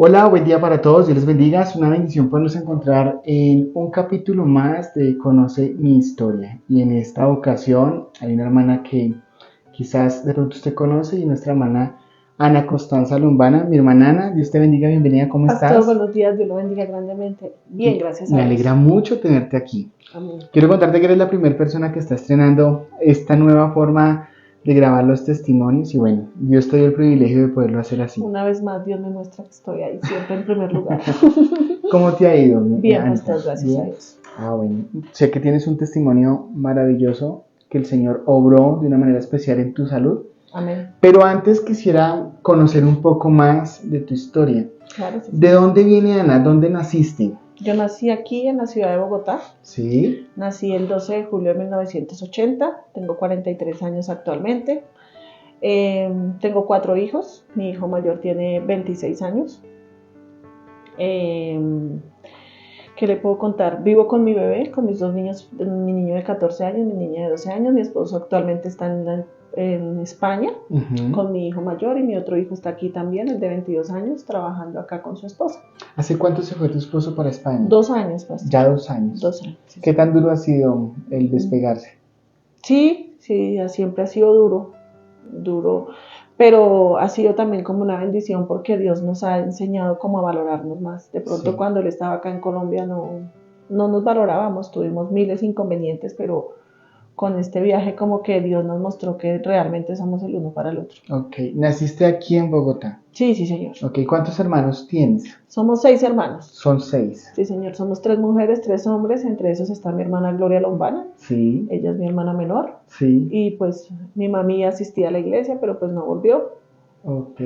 Hola, buen día para todos, Dios les bendiga, es una bendición podernos encontrar en un capítulo más de Conoce mi historia. Y en esta ocasión hay una hermana que quizás de pronto usted conoce y nuestra hermana Ana Constanza Lombana. Mi hermana Ana, Dios te bendiga, bienvenida, ¿cómo Pastor, estás? buenos días, Dios lo bendiga grandemente. Bien, gracias a Me Dios. alegra mucho tenerte aquí. Amén. Quiero contarte que eres la primera persona que está estrenando esta nueva forma de grabar los testimonios y bueno, Dios te dio el privilegio de poderlo hacer así. Una vez más, Dios me muestra que estoy ahí, siempre en primer lugar. ¿Cómo te ha ido? Bien, Anita? pastor, gracias ¿Bien? a Dios. Bueno, sé que tienes un testimonio maravilloso, que el Señor obró de una manera especial en tu salud, Amén. pero antes quisiera conocer un poco más de tu historia. Claro, sí. ¿De dónde viene Ana? ¿Dónde naciste? Yo nací aquí en la ciudad de Bogotá. Sí. Nací el 12 de julio de 1980. Tengo 43 años actualmente. Tengo 4 hijos. Mi hijo mayor tiene 26 años. ¿Qué le puedo contar? Vivo con mi bebé, con mis 2 niños, mi niño de 14 años, mi niña de 12 años. Mi esposo actualmente está en España con mi hijo mayor y mi otro hijo está aquí también, el de 22 años, trabajando acá con su esposa. ¿Hace cuánto se fue tu esposo para España? 2 años, pastor. Ya 2 años. 2 años. Sí. ¿Qué tan duro ha sido el despegarse? Sí, siempre ha sido duro, pero ha sido también como una bendición porque Dios nos ha enseñado cómo a valorarnos más. De pronto cuando él estaba acá en Colombia no nos valorábamos, tuvimos miles de inconvenientes, pero con este viaje como que Dios nos mostró que realmente somos el uno para el otro. Ok, ¿naciste aquí en Bogotá? Sí, señor. Ok, ¿cuántos hermanos tienes? Somos 6 hermanos. Son 6. Sí, señor, somos 3 mujeres, 3 hombres, entre esos está mi hermana Gloria Lombana. Sí. Ella es mi hermana menor. Sí. Y pues mi mami asistía a la iglesia, pero pues no volvió. Ok.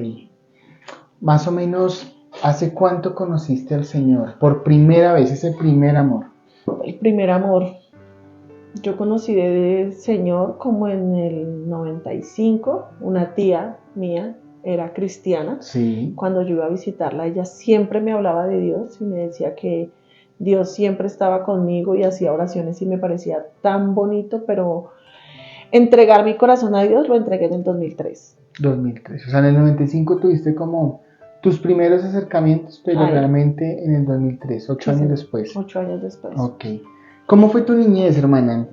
Más o menos, ¿hace cuánto conociste al Señor? Por primera vez, ese primer amor. El primer amor. Yo conocí del Señor como en el 95. Una tía mía era cristiana. Sí. Cuando yo iba a visitarla, ella siempre me hablaba de Dios y me decía que Dios siempre estaba conmigo y hacía oraciones y me parecía tan bonito, pero entregar mi corazón a Dios lo entregué en el 2003. 2003. O sea, en el 95 tuviste como tus primeros acercamientos, pero realmente en el 2003, 8 años después. 8 años después. Ok. ¿Cómo fue tu niñez, hermana?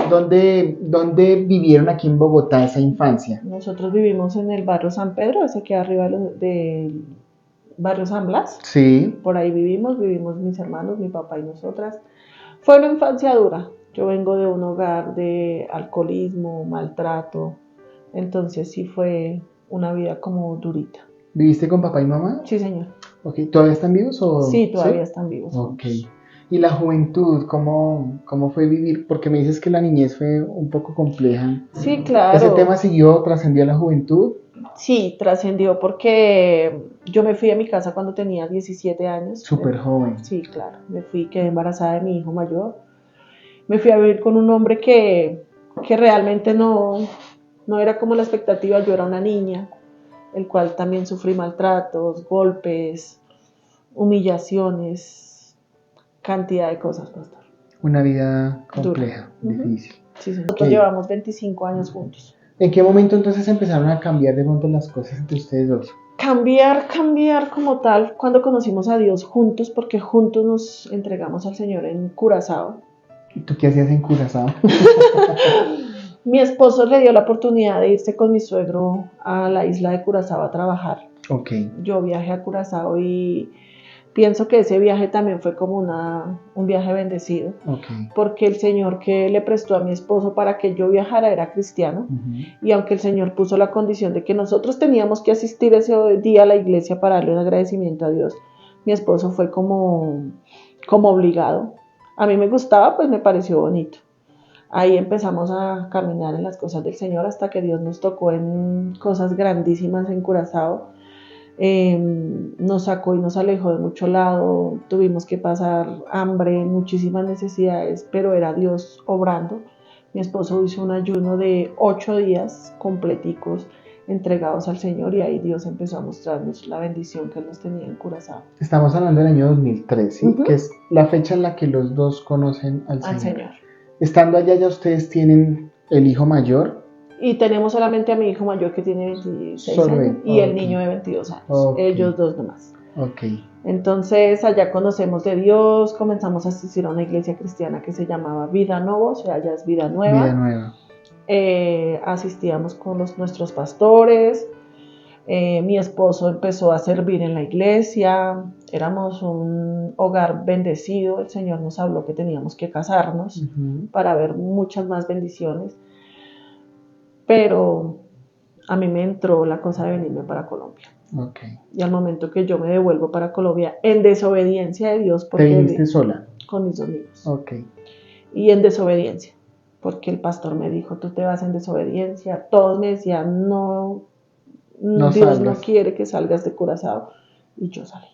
¿Dónde vivieron aquí en Bogotá esa infancia? Nosotros vivimos en el barrio San Pedro, ese que arriba del barrio San Blas. Sí. Por ahí vivimos mis hermanos, mi papá y nosotras. Fue una infancia dura. Yo vengo de un hogar de alcoholismo, maltrato. Entonces sí fue una vida como durita. ¿Viviste con papá y mamá? Sí, señor. Ok. ¿Todavía están vivos o...? Sí, todavía están vivos. Ok. ¿Y la juventud, cómo fue vivir? Porque me dices que la niñez fue un poco compleja. Sí, claro. ¿Ese tema trascendió a la juventud? Sí, trascendió porque yo me fui a mi casa cuando tenía 17 años. Súper joven. Sí, claro. Quedé embarazada de mi hijo mayor. Me fui a vivir con un hombre que realmente no era como la expectativa. Yo era una niña, el cual también sufrí maltratos, golpes, humillaciones, cantidad de cosas, pastor. Una vida compleja, difícil. Sí, sí. Nosotros llevamos 25 años juntos. ¿En qué momento entonces empezaron a cambiar de pronto las cosas entre ustedes dos? Cambiar como tal, cuando conocimos a Dios juntos, porque juntos nos entregamos al Señor en Curazao. ¿Y tú qué hacías en Curazao? Mi esposo le dio la oportunidad de irse con mi suegro a la isla de Curazao a trabajar. Ok. Yo viajé a Curazao y pienso que ese viaje también fue como un viaje bendecido. Okay. Porque el Señor que le prestó a mi esposo para que yo viajara era cristiano. Y aunque el Señor puso la condición de que nosotros teníamos que asistir ese día a la iglesia para darle un agradecimiento a Dios, mi esposo fue como obligado. A mí me gustaba, pues me pareció bonito. Ahí empezamos a caminar en las cosas del Señor hasta que Dios nos tocó en cosas grandísimas en Curazao. Nos sacó y nos alejó de mucho lado, tuvimos que pasar hambre, muchísimas necesidades, pero era Dios obrando. Mi esposo hizo un ayuno de 8 días completicos entregados al Señor y ahí Dios empezó a mostrarnos la bendición que Él nos tenía en Curazao. Estamos hablando del año 2003, ¿sí? Que es la fecha en la que los dos conocen al Señor. Estando allá ya ustedes tienen el hijo mayor. Y tenemos solamente a mi hijo mayor que tiene 26 años y el niño de 22 años. Ellos dos nomás. Ok. Entonces allá conocemos de Dios, comenzamos a asistir a una iglesia cristiana que se llamaba Vida Nova, o sea, ya es Vida Nueva. Vida nueva. Asistíamos con nuestros pastores. Mi esposo empezó a servir en la iglesia. Éramos un hogar bendecido. El Señor nos habló que teníamos que casarnos para ver muchas más bendiciones. Pero a mí me entró la cosa de venirme para Colombia. Okay. Y al momento que yo me devuelvo para Colombia, en desobediencia de Dios, porque ¿te viniste sola? Con mis amigos. Okay. Y en desobediencia, porque el pastor me dijo, tú te vas en desobediencia. Todos me decían, no Dios salgas. No quiere que salgas de Curazao. Y yo salí.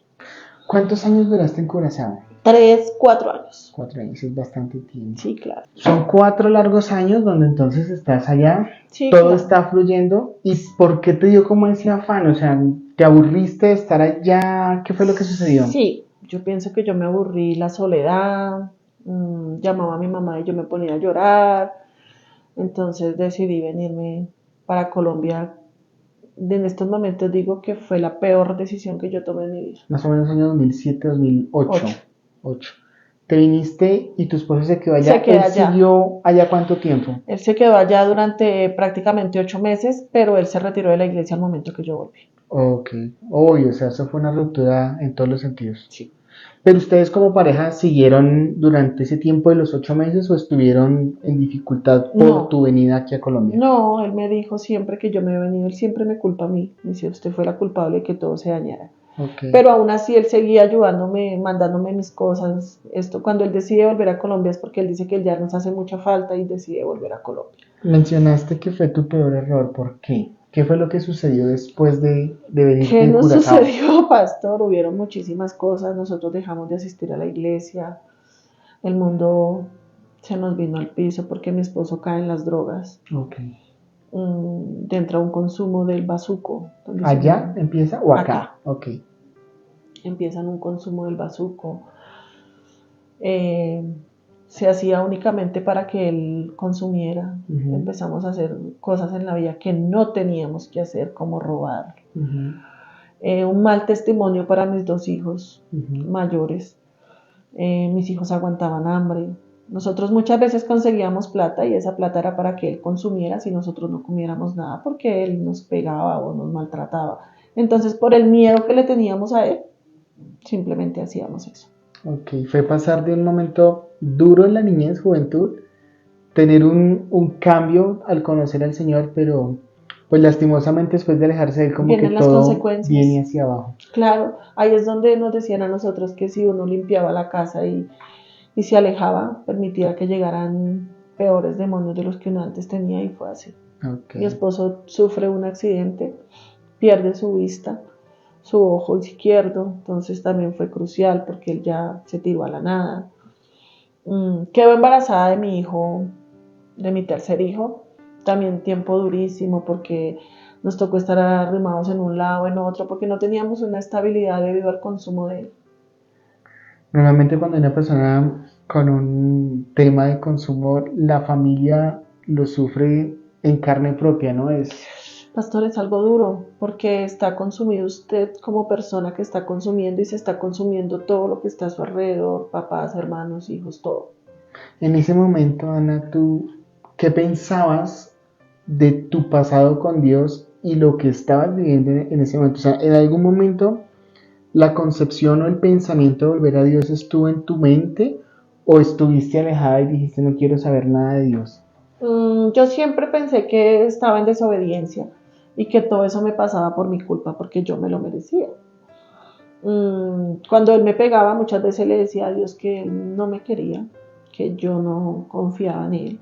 ¿Cuántos años duraste en Curazao? 3, 4 años. 4 años, es bastante tiempo. Sí, claro. Son 4 largos años donde entonces estás allá, sí, todo claro. Está fluyendo. ¿Y por qué te dio como ese afán? O sea, ¿te aburriste de estar allá? ¿Qué fue lo que sucedió? Sí, yo pienso que yo me aburrí, la soledad, llamaba a mi mamá y yo me ponía a llorar. Entonces decidí venirme para Colombia. En estos momentos digo que fue la peor decisión que yo tomé en mi vida. Más o menos año 2007, 2008. 8. Te viniste y tu esposo se quedó allá. ¿Él siguió allá cuánto tiempo? Él se quedó allá durante prácticamente 8 meses, pero él se retiró de la iglesia al momento que yo volví. Ok, obvio, o sea, eso fue una ruptura en todos los sentidos. Sí. ¿Pero ustedes como pareja siguieron durante ese tiempo de los 8 meses o estuvieron en dificultad por tu venida aquí a Colombia? No, él me dijo siempre que yo me había venido, él siempre me culpa a mí. Me dice, usted fue la culpable de que todo se dañara. Okay. Pero aún así él seguía ayudándome, mandándome mis cosas. Esto cuando él decide volver a Colombia es porque él dice que él ya nos hace mucha falta y decide volver a Colombia. Mencionaste que fue tu peor error, ¿por qué? ¿Qué fue lo que sucedió después de venir ¿Qué nos sucedió, pastor? Hubieron muchísimas cosas. Nosotros dejamos de asistir a la iglesia. El mundo se nos vino al piso porque mi esposo cae en las drogas. Okay. Entra un consumo del bazuco. ¿Allá empieza o acá? Okay. Empiezan un consumo del bazuco. Se hacía únicamente para que él consumiera. Empezamos a hacer cosas en la vida que no teníamos que hacer, como robar. Un mal testimonio para mis 2 hijos mayores. Mis hijos aguantaban hambre. Nosotros muchas veces conseguíamos plata y esa plata era para que él consumiera si nosotros no comiéramos nada porque él nos pegaba o nos maltrataba. Entonces, por el miedo que le teníamos a él, simplemente hacíamos eso. Ok, fue pasar de un momento duro en la niñez, juventud, tener un cambio al conocer al Señor, pero pues lastimosamente después de alejarse de él como vienen que todo viene hacia abajo. Claro, ahí es donde nos decían a nosotros que si uno limpiaba la casa y se alejaba, permitía que llegaran peores demonios de los que uno antes tenía y fue así. Okay. Mi esposo sufre un accidente, pierde su vista, su ojo izquierdo, entonces también fue crucial porque él ya se tiró a la nada. Quedó embarazada de mi hijo, de mi tercer hijo, también tiempo durísimo porque nos tocó estar arrimados en un lado, en otro, porque no teníamos una estabilidad debido al consumo de él. Normalmente cuando hay una persona con un tema de consumo, la familia lo sufre en carne propia, ¿no? Pastor, es algo duro, porque está consumido usted como persona que está consumiendo y se está consumiendo todo lo que está a su alrededor, papás, hermanos, hijos, todo. En ese momento, Ana, ¿tú qué pensabas de tu pasado con Dios y lo que estabas viviendo en ese momento? O sea, ¿en algún momento la concepción o el pensamiento de volver a Dios estuvo en tu mente o estuviste alejada y dijiste no quiero saber nada de Dios? Yo siempre pensé que estaba en desobediencia y que todo eso me pasaba por mi culpa porque yo me lo merecía. Cuando él me pegaba muchas veces le decía a Dios que él no me quería, que yo no confiaba en él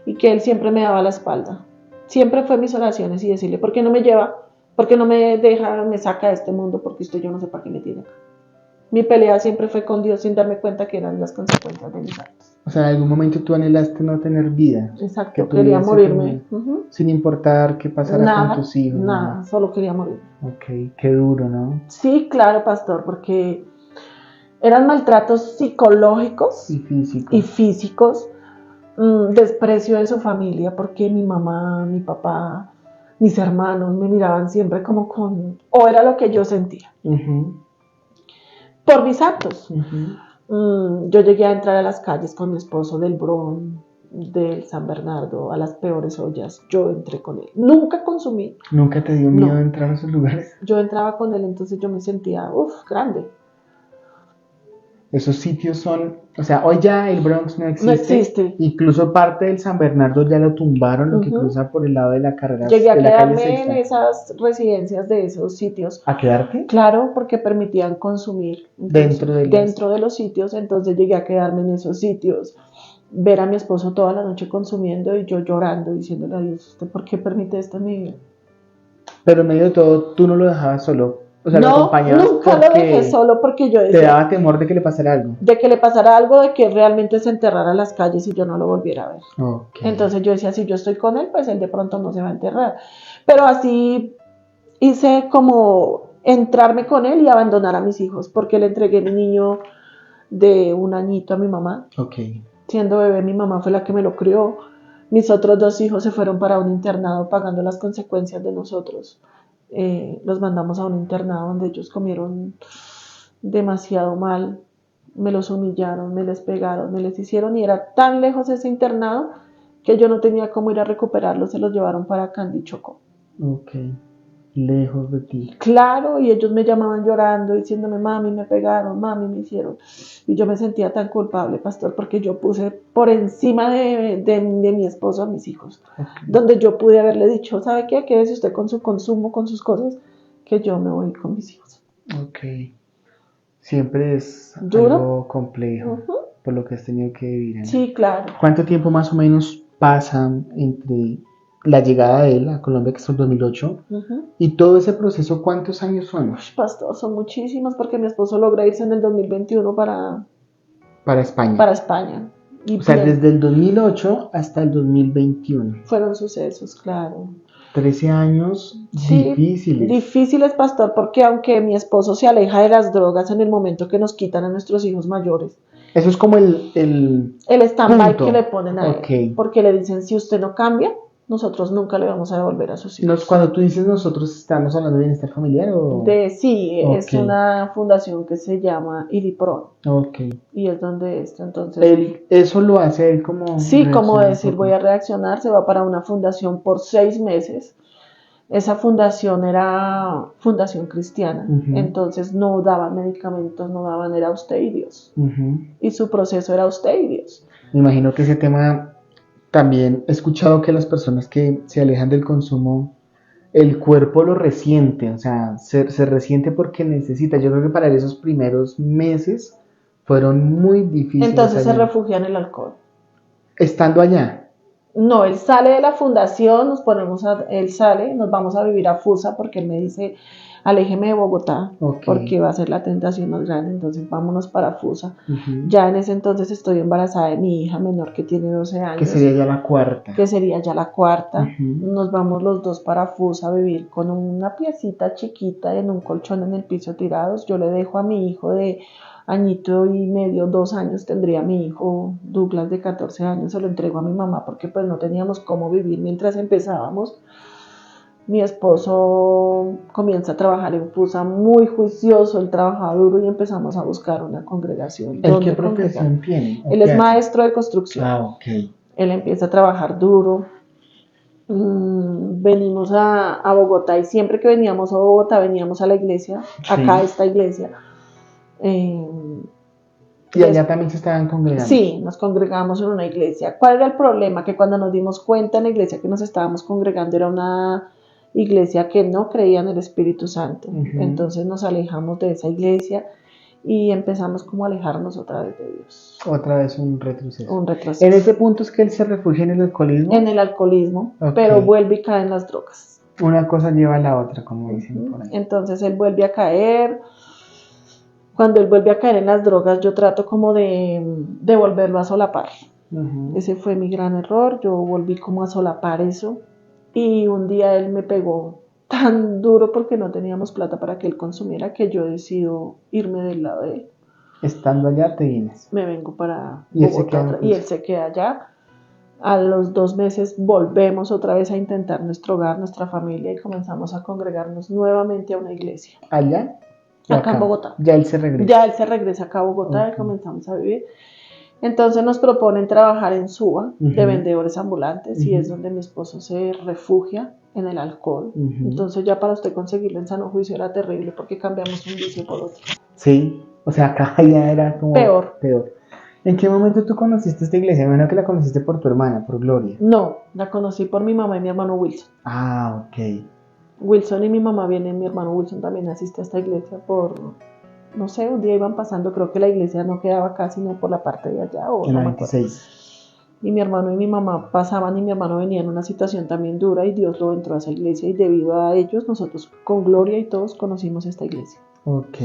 y que él siempre me daba la espalda. Siempre fue mis oraciones y decirle, ¿por qué no me lleva? ¿Por qué no me deja, me saca de este mundo? Porque yo no sé para qué me tiene acá. Mi pelea siempre fue con Dios sin darme cuenta que eran las consecuencias de mis actos. O sea, en algún momento tú anhelaste no tener vida. Exacto, quería morirme. Sin importar qué pasara con tus hijos. Nada, solo quería morir. Ok, qué duro, ¿no? Sí, claro, pastor, porque eran maltratos psicológicos y físicos. Desprecio de su familia porque mi mamá, mi papá, mis hermanos me miraban siempre como o era lo que yo sentía. por mis actos. Ujú. Yo llegué a entrar a las calles con mi esposo del Bron, del San Bernardo, a las peores ollas. Yo entré con él. Nunca consumí. ¿Nunca te dio miedo No. entrar a esos lugares? Yo entraba con él, entonces yo me sentía, grande. Esos sitios son, o sea, hoy ya el Bronx no No existe. existe. Incluso parte del San Bernardo ya lo tumbaron, lo que Ujú. cruza por el lado de la carrera, Llegué a de la calle quedarme en Sexta. esas residencias de esos sitios. ¿A quedarte? Claro, porque permitían consumir. Entonces, dentro de los sitios, entonces llegué a quedarme en esos sitios, ver a mi esposo toda la noche consumiendo y yo llorando, diciéndole a Dios, ¿usted por qué permite esto en mi vida? Pero en medio de todo, tú no lo dejabas solo. O sea, lo No, acompañabas nunca lo dejé solo porque yo te decía daba temor de que le pasara algo. de que le pasara algo, de que realmente se enterrara en las calles y yo no lo volviera a ver. Okay. Entonces yo decía, si yo estoy con él, pues él de pronto no se va a enterrar. Pero así hice como entrarme con él y abandonar a mis hijos, porque le entregué mi niño de 1 añito a mi mamá. Okay. Siendo bebé, mi mamá fue la que me lo crió. Mis otros 2 hijos se fueron para un internado pagando las consecuencias de nosotros. Los mandamos a un internado donde ellos comieron demasiado mal, me los humillaron, me les pegaron, me les hicieron, y era tan lejos ese internado que yo no tenía cómo ir a recuperarlos, se los llevaron para Candy Chocó. Okay. Lejos de ti. Claro, y ellos me llamaban llorando, diciéndome, mami, me pegaron, mami, me hicieron. Y yo me sentía tan culpable, pastor, porque yo puse por encima de mi esposo a mis hijos. Okay. Donde yo pude haberle dicho, ¿sabe qué? Quédese usted con su consumo, con sus cosas, que yo me voy con mis hijos. Okay. Siempre es ¿Duro? algo complejo por lo que has tenido que vivir, ¿no? Sí, claro. ¿Cuánto tiempo más o menos pasa entre la llegada de él a Colombia, que es el 2008, y todo ese proceso? ¿Cuántos años son? Pastor, son muchísimos, porque mi esposo logra irse en el 2021 para España. Para España. Y o sea, desde el 2008 hasta el 2021. Fueron sucesos, claro. 13 años difíciles. Difíciles, pastor, porque aunque mi esposo se aleja de las drogas en el momento que nos quitan a nuestros hijos mayores. Eso es como el stand-by que le ponen a él. Porque le dicen, si usted no cambia, nosotros nunca le vamos a devolver a sus hijos. Cuando tú dices nosotros, ¿estamos hablando de bienestar familiar o...? Sí, es una fundación que se llama IDIPRON. Y es donde esto, entonces... ¿Eso lo hace él como...? Sí, como decir, voy a reaccionar, se va para una fundación por 6 meses. Esa fundación era fundación cristiana, entonces no daban medicamentos, no daban, era usted y Dios. Y su proceso era usted y Dios. Me imagino que ese tema... También he escuchado que las personas que se alejan del consumo, el cuerpo lo resiente, o sea, se resiente porque necesita. Yo creo que para esos primeros meses fueron muy difíciles. Entonces se refugia en el alcohol. ¿Estando allá? No, él sale de la fundación, él sale, nos vamos a vivir a Fusa, porque él me dice, aléjeme de Bogotá, porque va a ser la tentación más grande, entonces vámonos para Fusa. Ya en ese entonces estoy embarazada de mi hija menor, que tiene 12 años. Que sería ya la cuarta. Nos vamos los dos para Fusa a vivir con una piecita chiquita en un colchón en el piso tirados. Yo le dejo a mi hijo de 1 año y medio, 2 años tendría mi hijo Douglas de 14 años, se lo entrego a mi mamá porque pues no teníamos cómo vivir mientras empezábamos. Mi esposo comienza a trabajar en Fusa muy juicioso, él trabaja duro y empezamos a buscar una congregación. ¿Él qué profesión tiene? Él es maestro de construcción. Okay. Él empieza a trabajar duro. Venimos a Bogotá, y siempre que veníamos a Bogotá veníamos a la iglesia, acá esta iglesia. ¿Y allá también se estaban congregando? Sí, nos congregamos en una iglesia. ¿Cuál era el problema? Que cuando nos dimos cuenta en la iglesia que nos estábamos congregando era una iglesia que no creía en el Espíritu Santo. Entonces nos alejamos de esa iglesia y empezamos como a alejarnos otra vez de Dios. Otra vez un retroceso. En ese punto es que él se refugia en el alcoholismo. En el alcoholismo, pero vuelve y cae en las drogas. Una cosa lleva a la otra, como dicen por ahí. Entonces él vuelve a caer. Cuando él vuelve a caer en las drogas, yo trato como de volverlo a solapar. Ese fue mi gran error. Yo volví como a solapar eso. Y un día él me pegó tan duro porque no teníamos plata para que él consumiera, que yo decido irme del lado de él. Estando allá te vienes. Me vengo para Bogotá y él se queda allá. A los 2 meses volvemos otra vez a intentar nuestro hogar, nuestra familia, y comenzamos a congregarnos nuevamente a una iglesia. ¿Allá? acá en Bogotá. Ya él se regresa. Ya él se regresa acá a Bogotá Ok. y comenzamos a vivir. Entonces nos proponen trabajar en Suba de Ujú. vendedores ambulantes y Ujú. es donde mi esposo se refugia en el alcohol. Ujú. Entonces ya para usted conseguirlo en sano juicio era terrible porque cambiamos un vicio por otro. Sí, o sea, acá ya era como Peor. ¿En qué momento tú conociste esta iglesia? Bueno, que la conociste por tu hermana, por Gloria. No, la conocí por mi mamá y mi hermano Wilson. Ah, ok. Wilson y mi mamá vienen, mi hermano Wilson también asiste a esta iglesia por, no sé, un día iban pasando, creo que la iglesia no quedaba acá sino por la parte de allá o En no la me acuerdo. 26. Y mi hermano y mi mamá pasaban y mi hermano venía en una situación también dura y Dios lo entró a esa iglesia y debido a ellos nosotros con Gloria y todos conocimos esta iglesia. Ok.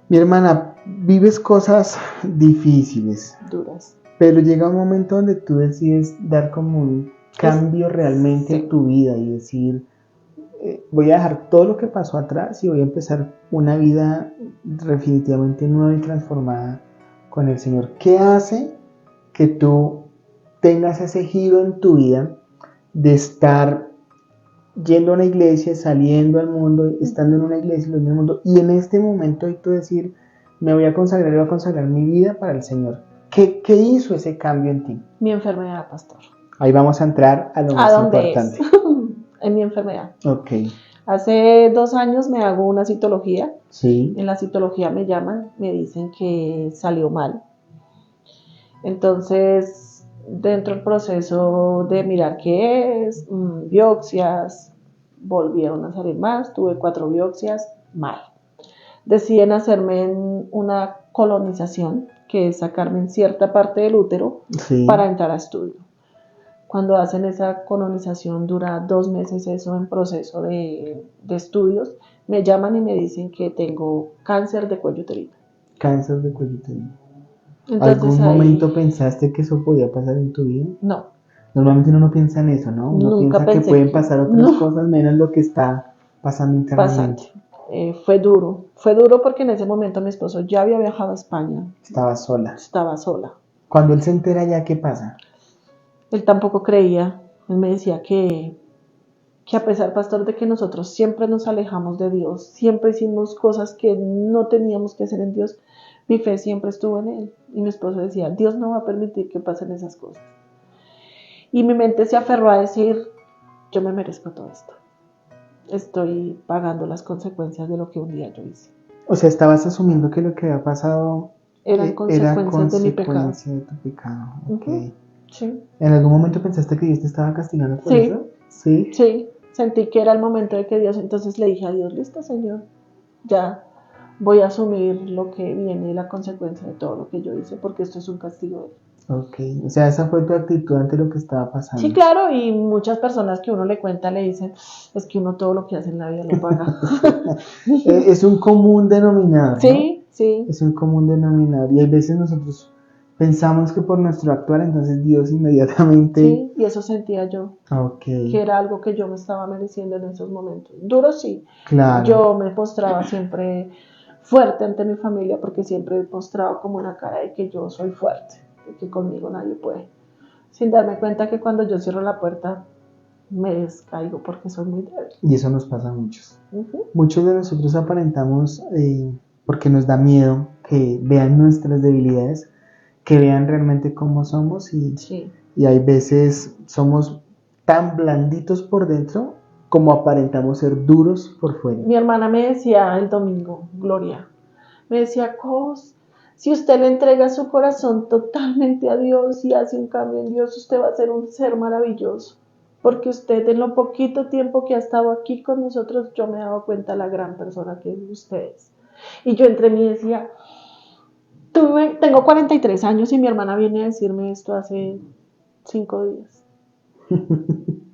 Mi hermana, vives cosas difíciles, Duras. pero llega un momento donde tú decides dar como un cambio realmente sí. a tu vida y decir, voy a dejar todo lo que pasó atrás y voy a empezar una vida definitivamente nueva y transformada con el Señor. ¿Qué hace que tú tengas ese giro en tu vida de estar yendo a una iglesia, saliendo al mundo, estando en una iglesia, en el mundo, y en este momento hay tú decir, me voy a consagrar mi vida para el Señor? ¿Qué hizo ese cambio en ti? Mi enfermedad, pastor. Ahí vamos a entrar a lo más importante. En mi enfermedad. Ok. Hace 2 años me hago una citología. Sí. En la citología me llaman, me dicen que salió mal. Entonces, dentro del proceso de mirar qué es, biopsias, volvieron a salir más, tuve 4 biopsias, mal. Deciden hacerme una colonización, que es sacarme en cierta parte del útero Sí. para entrar a estudio. Cuando hacen esa colonización dura 2 meses eso en proceso de estudios, me llaman y me dicen que tengo cáncer de cuello uterino. Cáncer de cuello uterino. Entonces, ¿Algún momento pensaste que eso podía pasar en tu vida? No. Normalmente uno no piensa en eso, ¿no? Uno Nunca piensa que pueden pasar otras cosas menos lo que está pasando internamente. Fue duro porque en ese momento mi esposo ya había viajado a España. Estaba sola. Cuando él se entera ya, ¿qué pasa? Él tampoco creía. Él me decía que a pesar, pastor, de que nosotros siempre nos alejamos de Dios, siempre hicimos cosas que no teníamos que hacer en Dios, mi fe siempre estuvo en Él. Y mi esposo decía, Dios no va a permitir que pasen esas cosas. Y mi mente se aferró a decir, yo me merezco todo esto. Estoy pagando las consecuencias de lo que un día yo hice. O sea, estabas asumiendo que lo que había pasado era consecuencias de mi pecado. De tu pecado. Okay. Sí. ¿En algún momento pensaste que Dios te estaba castigando por eso? Sí. Sentí que era el momento de que Dios, entonces le dije a Dios, listo, Señor, ya voy a asumir lo que viene, la consecuencia de todo lo que yo hice, porque esto es un castigo de Él. Ok, o sea, esa fue tu actitud ante lo que estaba pasando. Sí, claro, y muchas personas que uno le cuenta le dicen, es que uno todo lo que hace en la vida lo paga. Es un común denominador, sí, ¿no? Sí. Es un común denominador, y hay veces nosotros pensamos que por nuestro actuar, entonces Dios inmediatamente... Sí, y eso sentía yo. Okay. Que era algo que yo me estaba mereciendo en esos momentos. Duro sí. Claro. Yo me postraba siempre fuerte ante mi familia porque siempre he postrado como una cara de que yo soy fuerte, de que conmigo nadie puede. Sin darme cuenta que cuando yo cierro la puerta me descaigo porque soy muy débil. Y eso nos pasa a muchos. Muchos de nosotros aparentamos porque nos da miedo que vean nuestras debilidades, que vean realmente cómo somos y hay veces somos tan blanditos por dentro como aparentamos ser duros por fuera. Mi hermana me decía el domingo, Gloria, me decía, Cos, si usted le entrega su corazón totalmente a Dios y hace un cambio en Dios, usted va a ser un ser maravilloso. Porque usted, en lo poquito tiempo que ha estado aquí con nosotros, yo me he dado cuenta de la gran persona que es usted. Y yo entre mí decía, tengo 43 años y mi hermana viene a decirme esto hace 5 días.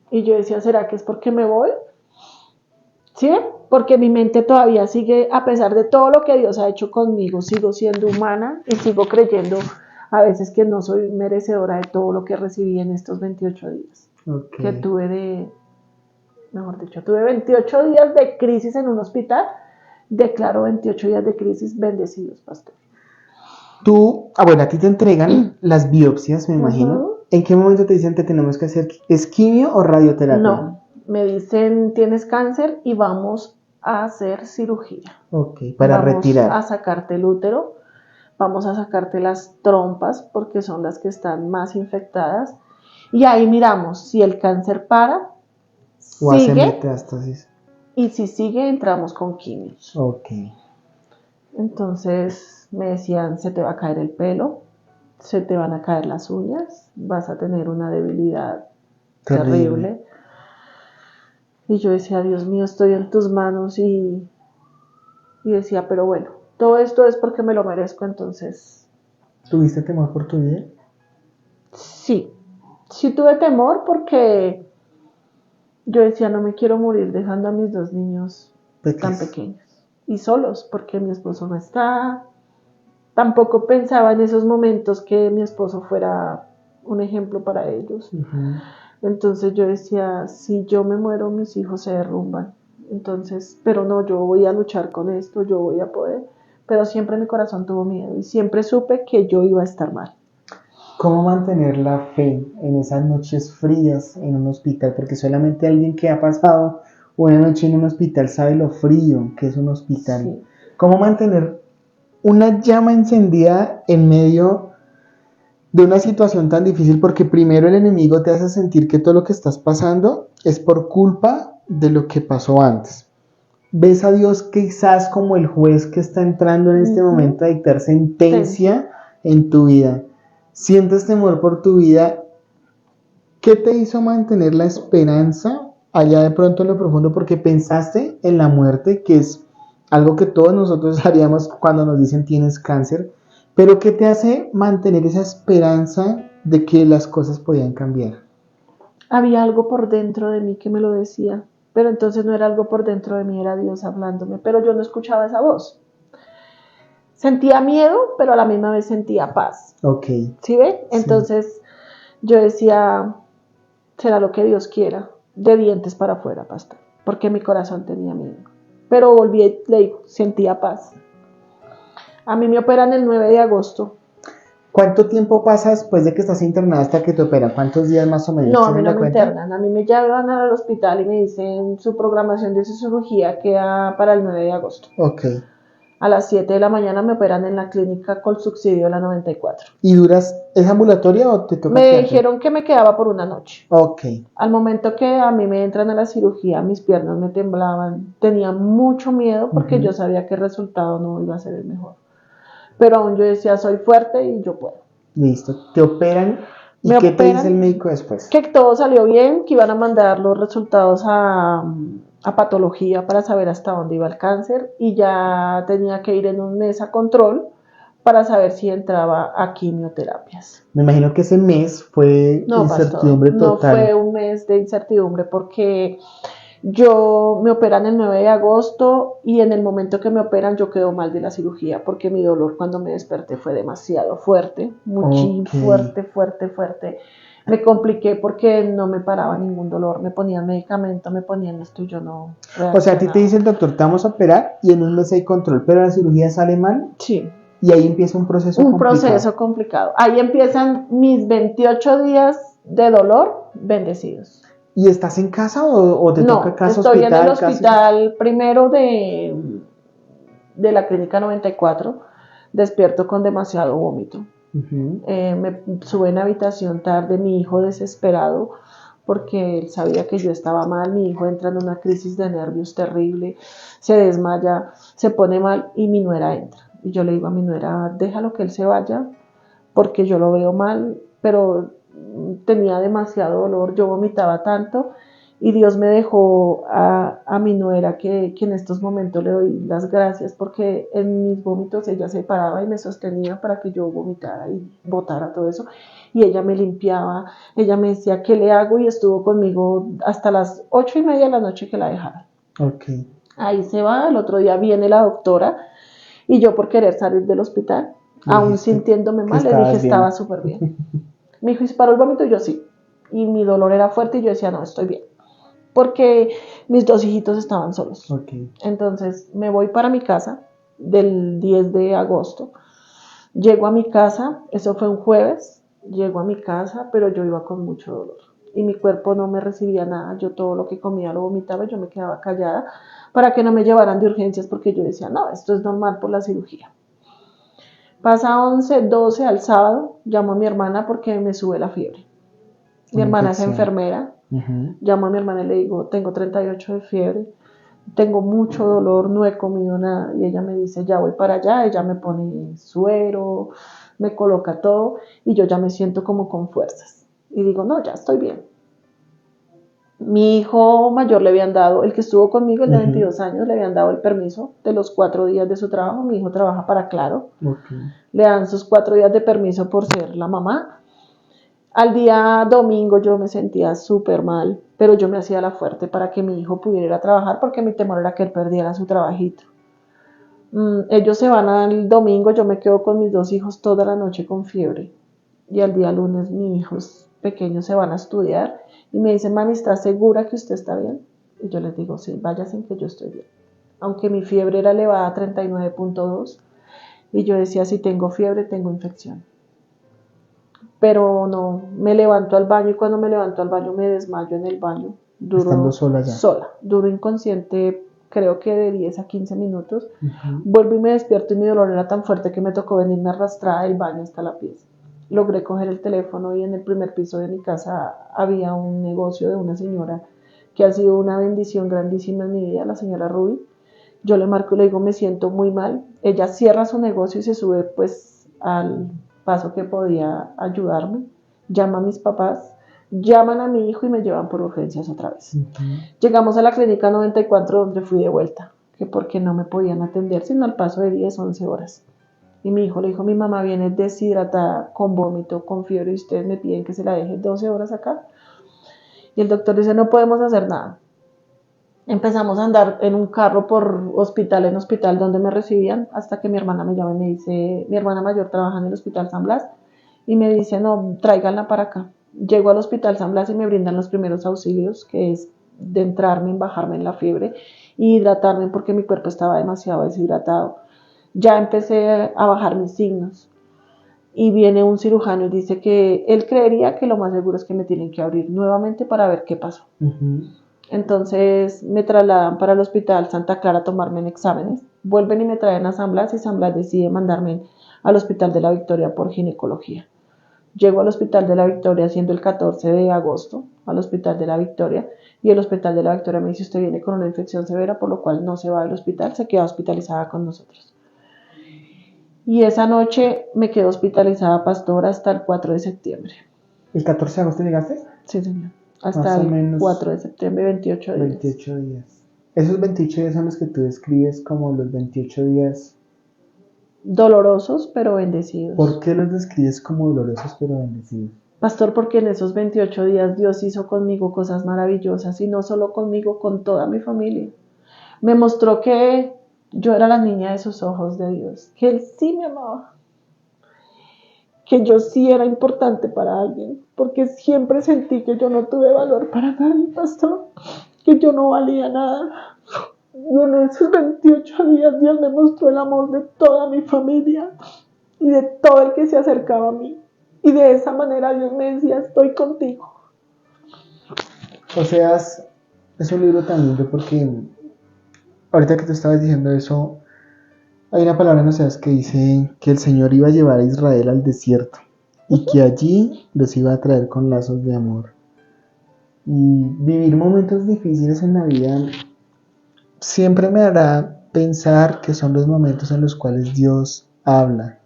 Y yo decía, ¿será que es porque me voy? ¿Sí? Porque mi mente todavía sigue, a pesar de todo lo que Dios ha hecho conmigo, sigo siendo humana y sigo creyendo a veces que no soy merecedora de todo lo que recibí en estos 28 días. Que tuve tuve 28 días de crisis en un hospital. Declaro 28 días de crisis bendecidos, pastor. Bueno, a ti te entregan las biopsias, me imagino. ¿En qué momento te dicen que tenemos que hacer quimio o radioterapia? No, me dicen tienes cáncer y vamos a hacer cirugía. Ok, para retirar. Vamos a sacarte el útero, vamos a sacarte las trompas porque son las que están más infectadas y ahí miramos si el cáncer para, O hace sigue metástasis. y si sigue entramos con quimios. Ok. Entonces me decían, se te va a caer el pelo, se te van a caer las uñas, vas a tener una debilidad terrible. Y yo decía, Dios mío, estoy en tus manos y decía, pero bueno, todo esto es porque me lo merezco, entonces ¿Tuviste temor por tu vida? sí, sí tuve temor porque yo decía, no me quiero morir dejando a mis 2 niños tan pequeños y solos, porque mi esposo no está. Tampoco pensaba en esos momentos que mi esposo fuera un ejemplo para ellos. Uh-huh. Entonces yo decía, si yo me muero, mis hijos se derrumban. Entonces, pero no, yo voy a luchar con esto, yo voy a poder. Pero siempre mi corazón tuvo miedo y siempre supe que yo iba a estar mal. ¿Cómo mantener la fe en esas noches frías en un hospital? Porque solamente alguien que ha pasado una noche en un hospital sabe lo frío que es un hospital. Sí. ¿Cómo mantener una llama encendida en medio de una situación tan difícil? Porque primero el enemigo te hace sentir que todo lo que estás pasando es por culpa de lo que pasó antes. ¿Ves a Dios quizás como el juez que está entrando en este momento a dictar sentencia en tu vida? ¿Sientes temor por tu vida? ¿Qué te hizo mantener la esperanza allá de pronto en lo profundo? Porque pensaste en la muerte, que es algo que todos nosotros haríamos cuando nos dicen tienes cáncer, pero ¿qué te hace mantener esa esperanza de que las cosas podían cambiar? Había algo por dentro de mí que me lo decía, pero entonces no era algo por dentro de mí, era Dios hablándome, pero yo no escuchaba esa voz. Sentía miedo, pero a la misma vez sentía paz. Ok. ¿Sí ve? Entonces yo decía, será lo que Dios quiera, de dientes para afuera, pastor, porque mi corazón tenía miedo. Pero volví y le digo, sentía paz. A mí me operan el 9 de agosto. ¿Cuánto tiempo pasa después de que estás internada hasta que te operan? ¿Cuántos días más o menos? No, a mí no me internan, a mí me llevan al hospital y me dicen su programación de su cirugía queda para el 9 de agosto. Ok. A las 7 de la mañana me operan en la clínica Colsubsidio la 94. ¿Y duras, es ambulatoria o te toca Me dijeron que me quedaba por una noche. Ok. Al momento que a mí me entran a la cirugía, mis piernas me temblaban, tenía mucho miedo porque yo sabía que el resultado no iba a ser el mejor. Pero aún yo decía, soy fuerte y yo puedo. Listo, te operan. ¿Y qué te dice el médico después? Que todo salió bien, que iban a mandar los resultados a patología para saber hasta dónde iba el cáncer y ya tenía que ir en un mes a control para saber si entraba a quimioterapias. Me imagino que ese mes fue incertidumbre total. No fue un mes de incertidumbre porque yo me operan el 9 de agosto y en el momento que me operan yo quedo mal de la cirugía porque mi dolor cuando me desperté fue demasiado fuerte, fuerte. Me compliqué porque no me paraba ningún dolor, me ponían medicamento, me ponían esto y yo no reaccionaba. O sea, a ti te dice el doctor, te vamos a operar y en un mes hay control, pero la cirugía sale mal. Sí. Y ahí empieza un proceso complicado. Ahí empiezan mis 28 días de dolor bendecidos. ¿Y estás en casa o te toca casa hospital? No, estoy en el hospital primero de la clínica 94, despierto con demasiado vómito. Me sube en habitación tarde, mi hijo desesperado, porque él sabía que yo estaba mal, mi hijo entra en una crisis de nervios terrible, se desmaya, se pone mal y mi nuera entra. Y yo le digo a mi nuera, déjalo que él se vaya, porque yo lo veo mal, pero tenía demasiado dolor, yo vomitaba tanto y Dios me dejó a mi nuera que en estos momentos le doy las gracias porque en mis vómitos ella se paraba y me sostenía para que yo vomitara y botara todo eso y ella me limpiaba, ella me decía ¿qué le hago? Y estuvo conmigo hasta las 8:30 de la noche que la dejaron. Okay. Ahí se va, el otro día viene la doctora y yo por querer salir del hospital, aún sintiéndome mal, le dije estaba súper bien. Me dijo, ¿y se paró el vómito? Y yo sí. Y mi dolor era fuerte y yo decía, no, estoy bien. Porque mis 2 hijitos estaban solos. Okay. Entonces me voy para mi casa del 10 de agosto. Llego a mi casa, eso fue un jueves, llego a mi casa, pero yo iba con mucho dolor. y mi cuerpo no me recibía nada. Yo todo lo que comía lo vomitaba y yo me quedaba callada para que no me llevaran de urgencias porque yo decía, no, esto es normal por la cirugía. Pasa 11, 12 al sábado, llamo a mi hermana porque me sube la fiebre. Mi hermana es enfermera, llamo a mi hermana y le digo, tengo 38 de fiebre, tengo mucho dolor, no he comido nada, y ella me dice, ya voy para allá, ella me pone suero, me coloca todo, y yo ya me siento como con fuerzas, y digo, no, ya estoy bien. Mi hijo mayor le habían dado, el que estuvo conmigo, el de 22 años, le habían dado el permiso de los 4 días de su trabajo. Mi hijo trabaja para Claro. Le dan sus 4 días de permiso por ser la mamá. Al día domingo yo me sentía súper mal, pero yo me hacía la fuerte para que mi hijo pudiera ir a trabajar porque mi temor era que él perdiera su trabajito. Ellos se van al domingo, yo me quedo con mis 2 hijos toda la noche con fiebre. Y al día lunes mis hijos pequeños se van a estudiar y me dicen, mami, ¿está segura que usted está bien? Y yo les digo, sí, váyanse que yo estoy bien. Aunque mi fiebre era elevada a 39.2 y yo decía, si tengo fiebre, tengo infección. Pero no, me levanto al baño y cuando me levanto al baño me desmayo en el baño. Estando sola ya. Sola, duro inconsciente, creo que de 10 a 15 minutos. Vuelvo y me despierto y mi dolor era tan fuerte que me tocó venirme arrastrada del baño hasta la pieza. Logré coger el teléfono y en el primer piso de mi casa había un negocio de una señora que ha sido una bendición grandísima en mi vida, la señora Ruby. Yo le marco y le digo, me siento muy mal. Ella cierra su negocio y se sube pues al paso que podía ayudarme. Llama a mis papás, llaman a mi hijo y me llevan por urgencias otra vez. Llegamos a la clínica 94 donde fui de vuelta, que porque no me podían atender sino al paso de 10, 11 horas. Y mi hijo le dijo, mi mamá viene deshidratada, con vómito, con fiebre, y ustedes me piden que se la deje 12 horas acá. Y el doctor dice, no podemos hacer nada. Empezamos a andar en un carro por hospital en hospital donde me recibían, hasta que mi hermana me llama y me dice, mi hermana mayor trabaja en el hospital San Blas, y me dice, no, tráiganla para acá. Llego al hospital San Blas y me brindan los primeros auxilios, que es de entrarme, bajarme en la fiebre y hidratarme porque mi cuerpo estaba demasiado deshidratado. Ya empecé a bajar mis signos y viene un cirujano y dice que él creería que lo más seguro es que me tienen que abrir nuevamente para ver qué pasó. Entonces me trasladan para el hospital Santa Clara a tomarme en exámenes, vuelven y me traen a San Blas y San Blas decide mandarme al hospital de la Victoria por ginecología. Llego al hospital de la Victoria siendo el 14 de agosto al hospital de la Victoria y el hospital de la Victoria me dice, usted viene con una infección severa por lo cual no se va del hospital, se queda hospitalizada con nosotros. Y esa noche me quedé hospitalizada, pastor, hasta el 4 de septiembre. ¿El 14 de agosto llegaste? Sí, señor. Hasta el 4 de septiembre, 28 días. 28 días. Esos 28 días son los que tú describes como los 28 días dolorosos, pero bendecidos. ¿Por qué los describes como dolorosos, pero bendecidos? Pastor, porque en esos 28 días Dios hizo conmigo cosas maravillosas y no solo conmigo, con toda mi familia. Me mostró que yo era la niña de sus ojos de Dios, que Él sí me amaba, que yo sí era importante para alguien, porque siempre sentí que yo no tuve valor para nadie, pastor, que yo no valía nada. Y en esos 28 días Dios me mostró el amor de toda mi familia y de todo el que se acercaba a mí. Y de esa manera Dios me decía, estoy contigo. Oseas es un libro tan lindo porque ahorita que te estabas diciendo eso, hay una palabra en Oseas que dice que el Señor iba a llevar a Israel al desierto y que allí los iba a traer con lazos de amor. Y vivir momentos difíciles en la vida siempre me hará pensar que son los momentos en los cuales Dios habla.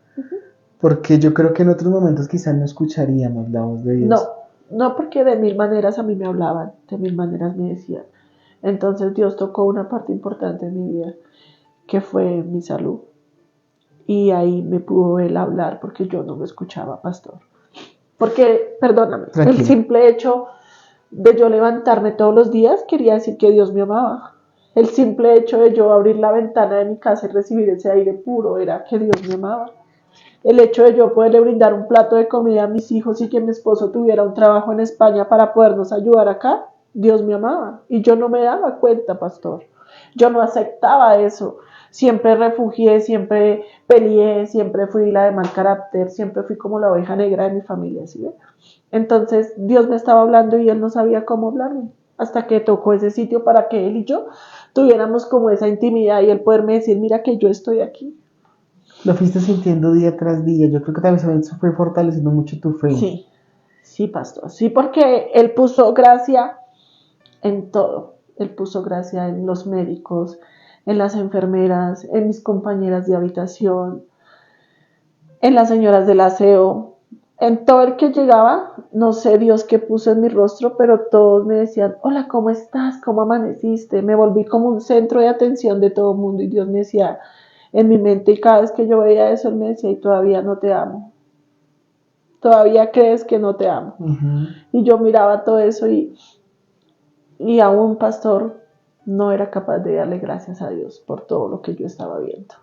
Porque yo creo que en otros momentos quizás no escucharíamos la voz de Dios. No, porque de mil maneras a mí me hablaban, de mil maneras me decían. Entonces Dios tocó una parte importante en mi vida, que fue mi salud. Y ahí me pudo Él hablar, porque yo no lo escuchaba, pastor. Porque, perdóname, tranquilo, el simple hecho de yo levantarme todos los días quería decir que Dios me amaba. El simple hecho de yo abrir la ventana de mi casa y recibir ese aire puro era que Dios me amaba. El hecho de yo poderle brindar un plato de comida a mis hijos y que mi esposo tuviera un trabajo en España para podernos ayudar acá, Dios me amaba. Y yo no me daba cuenta, pastor. Yo no aceptaba eso. siempre refugié, siempre peleé, siempre fui la de mal carácter, siempre fui como la oveja negra de mi familia, ¿sí ve? Entonces Dios me estaba hablando y Él no sabía cómo hablarme, hasta que tocó ese sitio para que Él y yo tuviéramos como esa intimidad y Él poderme decir, mira que yo estoy aquí. Lo fuiste sintiendo día tras día. Yo creo que también eso fue fortaleciendo mucho tu fe. Sí, sí, pastor, sí, porque Él puso gracia en todo. Él puso gracia en los médicos, en las enfermeras, en mis compañeras de habitación, en las señoras del aseo, en todo el que llegaba. No sé Dios qué puso en mi rostro, pero todos me decían, hola, ¿cómo estás? ¿Cómo amaneciste? Me volví como un centro de atención de todo el mundo y Dios me decía en mi mente, y cada vez que yo veía eso, Él me decía, y todavía no te amo. Todavía crees que no te amo. Uh-huh. Y yo miraba todo eso y aún, pastor, no era capaz de darle gracias a Dios por todo lo que yo estaba viendo.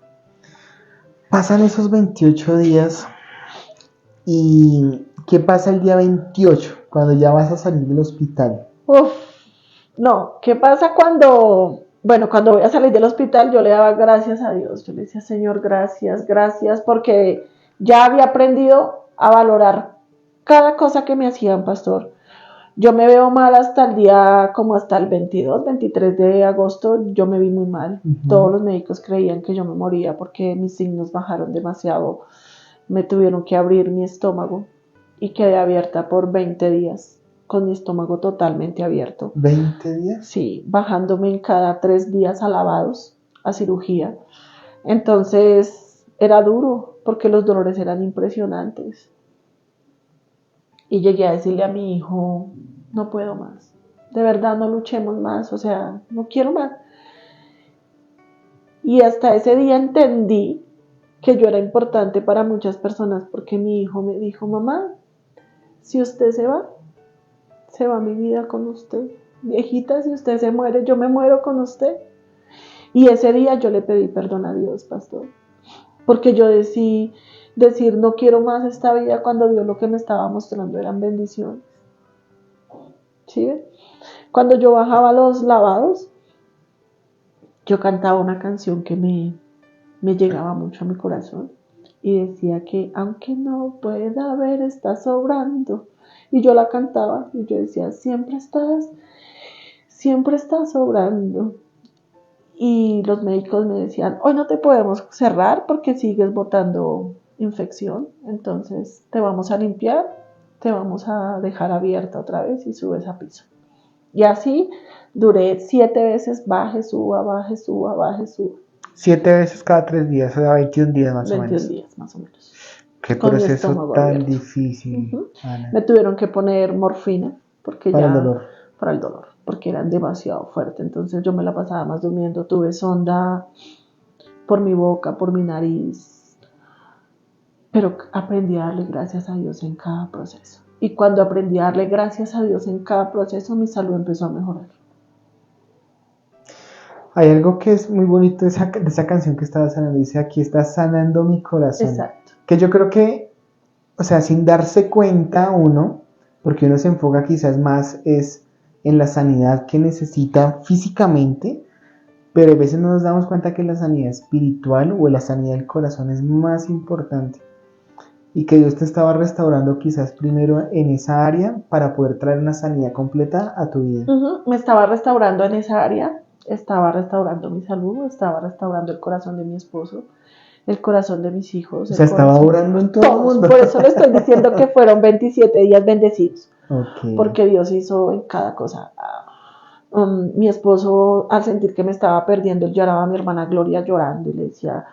Pasan esos 28 días y ¿qué pasa el día 28 cuando ya vas a salir del hospital? No, ¿qué pasa cuando voy a salir del hospital? Yo le daba gracias a Dios. Yo le decía, Señor, gracias, gracias, porque ya había aprendido a valorar cada cosa que me hacían, pastor. Yo me veo mal hasta el día, como hasta el 22, 23 de agosto, yo me vi muy mal. Uh-huh. Todos los médicos creían que yo me moría porque mis signos bajaron demasiado. Me tuvieron que abrir mi estómago y quedé abierta por 20 días, con mi estómago totalmente abierto. ¿20 días? Sí, bajándome en cada 3 días a lavados, a cirugía. Entonces era duro porque los dolores eran impresionantes. Y llegué a decirle a mi hijo, no puedo más, de verdad no luchemos más, o sea, no quiero más. Y hasta ese día entendí que yo era importante para muchas personas porque mi hijo me dijo, mamá, si usted se va mi vida con usted. Viejita, si usted se muere, yo me muero con usted. Y ese día yo le pedí perdón a Dios, pastor, porque yo decidí decir, no quiero más esta vida cuando Dios lo que me estaba mostrando eran bendiciones. ¿Sí? Cuando yo bajaba los lavados, yo cantaba una canción que me llegaba mucho a mi corazón y decía que aunque no pueda ver, estás sobrando. Y yo la cantaba y yo decía, siempre estás sobrando. Y los médicos me decían, hoy no te podemos cerrar porque sigues botando infección, entonces te vamos a limpiar, te vamos a dejar abierta otra vez y subes a piso. Y así duré 7 veces, baje, suba, baje, suba, baje, suba. 7 veces cada 3 días, o sea, 21 días más o menos. 21 días más o menos. Qué proceso tan abierto. Difícil, uh-huh. Ana. Me tuvieron que poner morfina porque para el dolor, porque eran demasiado fuerte. Entonces yo me la pasaba más durmiendo. Tuve sonda por mi boca, por mi nariz. Pero aprendí a darle gracias a Dios en cada proceso. Y cuando aprendí a darle gracias a Dios en cada proceso, mi salud empezó a mejorar. Hay algo que es muy bonito de esa canción que estaba sanando. Dice, aquí está sanando mi corazón. Exacto. Que yo creo que, o sea, sin darse cuenta uno, porque uno se enfoca quizás más es en la sanidad que necesita físicamente, pero a veces no nos damos cuenta que la sanidad espiritual o la sanidad del corazón es más importante. Y que Dios te estaba restaurando quizás primero en esa área para poder traer una sanidad completa a tu vida. Uh-huh. Me estaba restaurando en esa área, estaba restaurando mi salud, estaba restaurando el corazón de mi esposo, el corazón de mis hijos. O sea, estaba orando en todo el mundo. Por eso le estoy diciendo que fueron 27 días bendecidos. Okay. Porque Dios hizo en cada cosa. Mi esposo, al sentir que me estaba perdiendo, él lloraba a mi hermana Gloria llorando y le decía,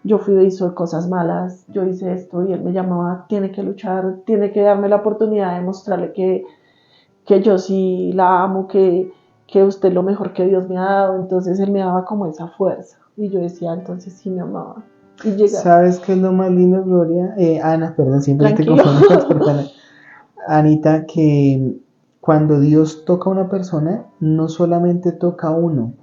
yo fui y hice cosas malas, yo hice esto, y él me llamaba, tiene que luchar, tiene que darme la oportunidad de mostrarle que yo sí la amo, que usted es lo mejor que Dios me ha dado. Entonces él me daba como esa fuerza y yo decía, entonces sí me amaba. Y llegaba. ¿Sabes qué es lo más lindo, Gloria? Ana, perdón, siempre Tranquilo. te confundo con Anita, que cuando Dios toca a una persona, no solamente toca a uno.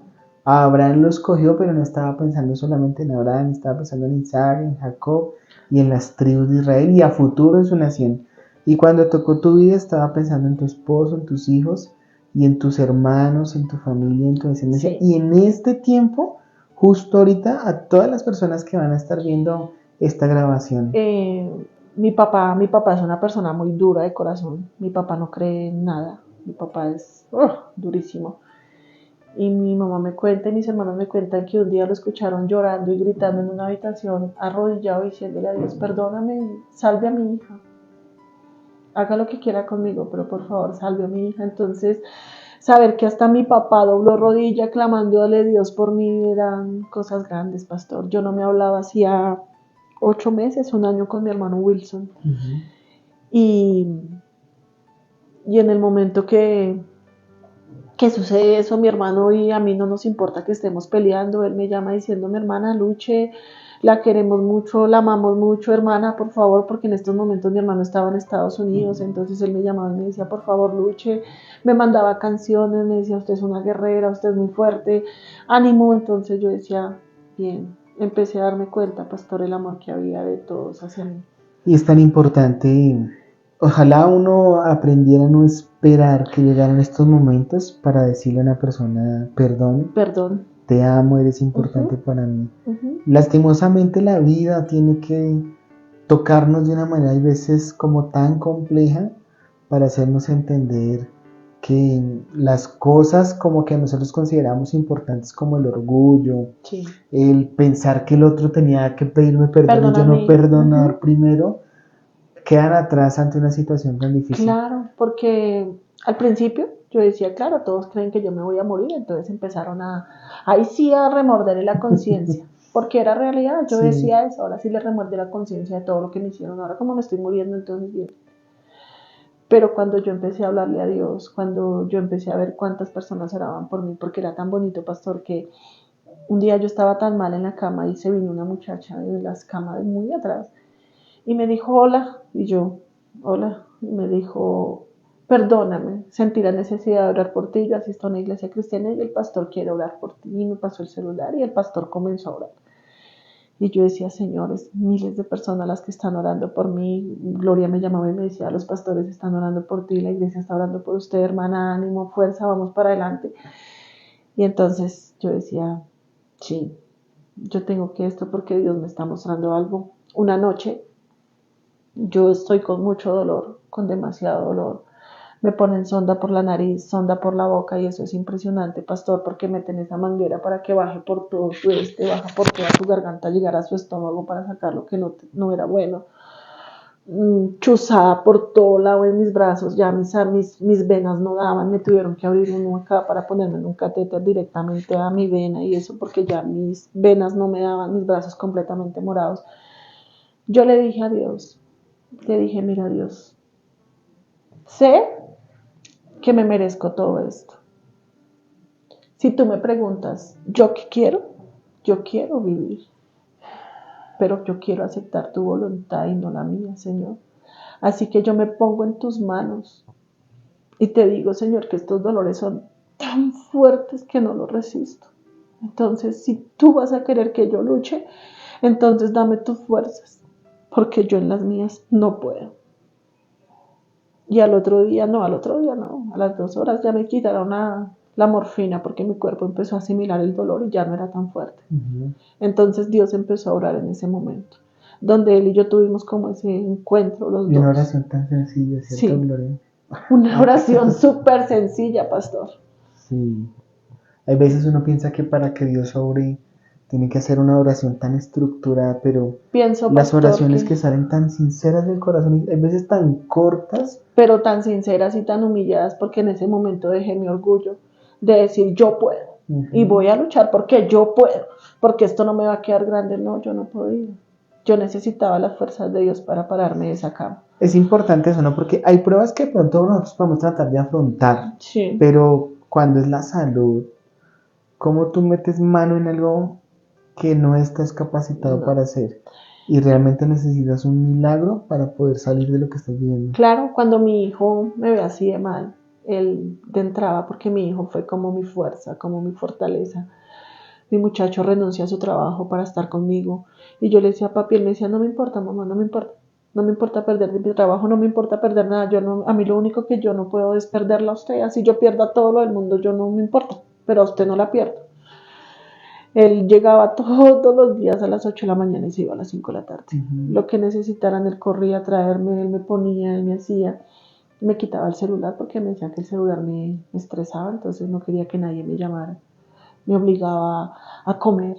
A Abraham lo escogió, pero no estaba pensando solamente en Abraham, estaba pensando en Isaac, en Jacob y en las tribus de Israel y a futuro en su nación. Y cuando tocó tu vida, estaba pensando en tu esposo, en tus hijos y en tus hermanos, en tu familia, en tu descendencia. Sí. Y en este tiempo justo ahorita a todas las personas que van a estar viendo esta grabación? Mi papá es una persona muy dura de corazón. Mi papá no cree en nada. Mi papá es durísimo. Y mi mamá me cuenta y mis hermanos me cuentan que un día lo escucharon llorando y gritando en una habitación, arrodillado, diciéndole a Dios, perdóname, salve a mi hija. Haga lo que quiera conmigo, pero por favor salve a mi hija. Entonces, saber que hasta mi papá dobló rodilla clamándole a Dios por mí eran cosas grandes, pastor. Yo no me hablaba hacía 8 meses, un año con mi hermano Wilson. Y en el momento que sucede eso, mi hermano y a mí no nos importa que estemos peleando, él me llama diciendo, mi hermana Luche, la queremos mucho, la amamos mucho, hermana, por favor, porque en estos momentos mi hermano estaba en Estados Unidos, entonces él me llamaba y me decía, por favor, Luche, me mandaba canciones, me decía, usted es una guerrera, usted es muy fuerte, ánimo. Entonces yo decía, bien, empecé a darme cuenta, pastor, el amor que había de todos hacia mí. Y es tan importante, ojalá uno aprendiera a no esperar que llegaran estos momentos para decirle a una persona, perdón, te amo, eres importante para mí. Lastimosamente la vida tiene que tocarnos de una manera a veces como tan compleja para hacernos entender que las cosas como que nosotros consideramos importantes, como el orgullo, Sí. el pensar que el otro tenía que pedirme perdón y yo no perdonar primero, quedan atrás ante una situación tan difícil. Claro, porque al principio yo decía, claro, todos creen que yo me voy a morir, entonces empezaron ahí sí a remorderle la conciencia, porque era realidad, yo decía eso, ahora sí le remordé la conciencia de todo lo que me hicieron, ahora como me estoy muriendo, entonces bien. Pero cuando yo empecé a hablarle a Dios, cuando yo empecé a ver cuántas personas oraban por mí, porque era tan bonito, pastor, que un día yo estaba tan mal en la cama y se vino una muchacha de las camas de muy atrás y me dijo, hola, y yo, hola, y me dijo, perdóname, sentí la necesidad de orar por ti, yo asisto a una iglesia cristiana y el pastor quiere orar por ti, y me pasó el celular y el pastor comenzó a orar. Y yo decía, señores, miles de personas las que están orando por mí. Gloria me llamaba y me decía, los pastores están orando por ti, la iglesia está orando por usted, hermana, ánimo, fuerza, vamos para adelante. Y entonces yo decía, sí, yo tengo que esto porque Dios me está mostrando algo. Una noche yo estoy con mucho dolor, con demasiado dolor. Me ponen sonda por la nariz, sonda por la boca y eso es impresionante, pastor, porque meten esa manguera para que baje por todo baja por toda su garganta, llegar a su estómago para sacar lo que no era bueno. Chuzada por todo lado en mis brazos, ya mis venas no daban, me tuvieron que abrir uno acá para ponerme en un catéter directamente a mi vena y eso porque ya mis venas no me daban, mis brazos completamente morados. Yo le dije a Dios, le dije, mira Dios, sé que me merezco todo esto. Si tú me preguntas, ¿yo qué quiero? Yo quiero vivir, pero yo quiero aceptar tu voluntad y no la mía, Señor. Así que yo me pongo en tus manos y te digo, Señor, que estos dolores son tan fuertes que no los resisto. Entonces, si tú vas a querer que yo luche, entonces dame tus fuerzas, porque yo en las mías no puedo. Y al otro día no, a las 2 horas ya me quitaron la morfina porque mi cuerpo empezó a asimilar el dolor y ya no era tan fuerte. Entonces Dios empezó a orar en ese momento, donde él y yo tuvimos como ese encuentro los dos. Y una oración tan sencilla, ¿cierto, Gloria? Una oración súper sencilla, pastor. Sí. Hay veces uno piensa que para que Dios obre tiene que hacer una oración tan estructurada, pero las oraciones que salen tan sinceras del corazón, hay veces tan cortas, pero tan sinceras y tan humilladas, porque en ese momento dejé mi orgullo de decir yo puedo y voy a luchar porque yo puedo, porque esto no me va a quedar grande. No, yo no podía. Yo necesitaba las fuerzas de Dios para pararme de esa cama. Es importante eso, ¿no? Porque hay pruebas que pronto nosotros podemos tratar de afrontar, sí. Pero cuando es la salud, ¿cómo tú metes mano en algo que no estás capacitado para hacer? Y realmente necesitas un milagro para poder salir de lo que estás viviendo. Claro, cuando mi hijo me ve así de mal, él de entrada, porque mi hijo fue como mi fuerza, como mi fortaleza. Mi muchacho renuncia a su trabajo para estar conmigo. Y yo le decía, papi, él me decía, no me importa, mamá, no me importa. No me importa perder mi trabajo, no me importa perder nada. A mí lo único que yo no puedo es perderla a usted. Así yo pierda todo lo del mundo, yo no me importa, pero a usted no la pierdo. Él llegaba todos los días a las 8 de la mañana y se iba a las 5 de la tarde. Lo que necesitaran, él corría a traerme, él me ponía, él me hacía. Me quitaba el celular porque me decía que el celular me estresaba, entonces no quería que nadie me llamara. Me obligaba a comer.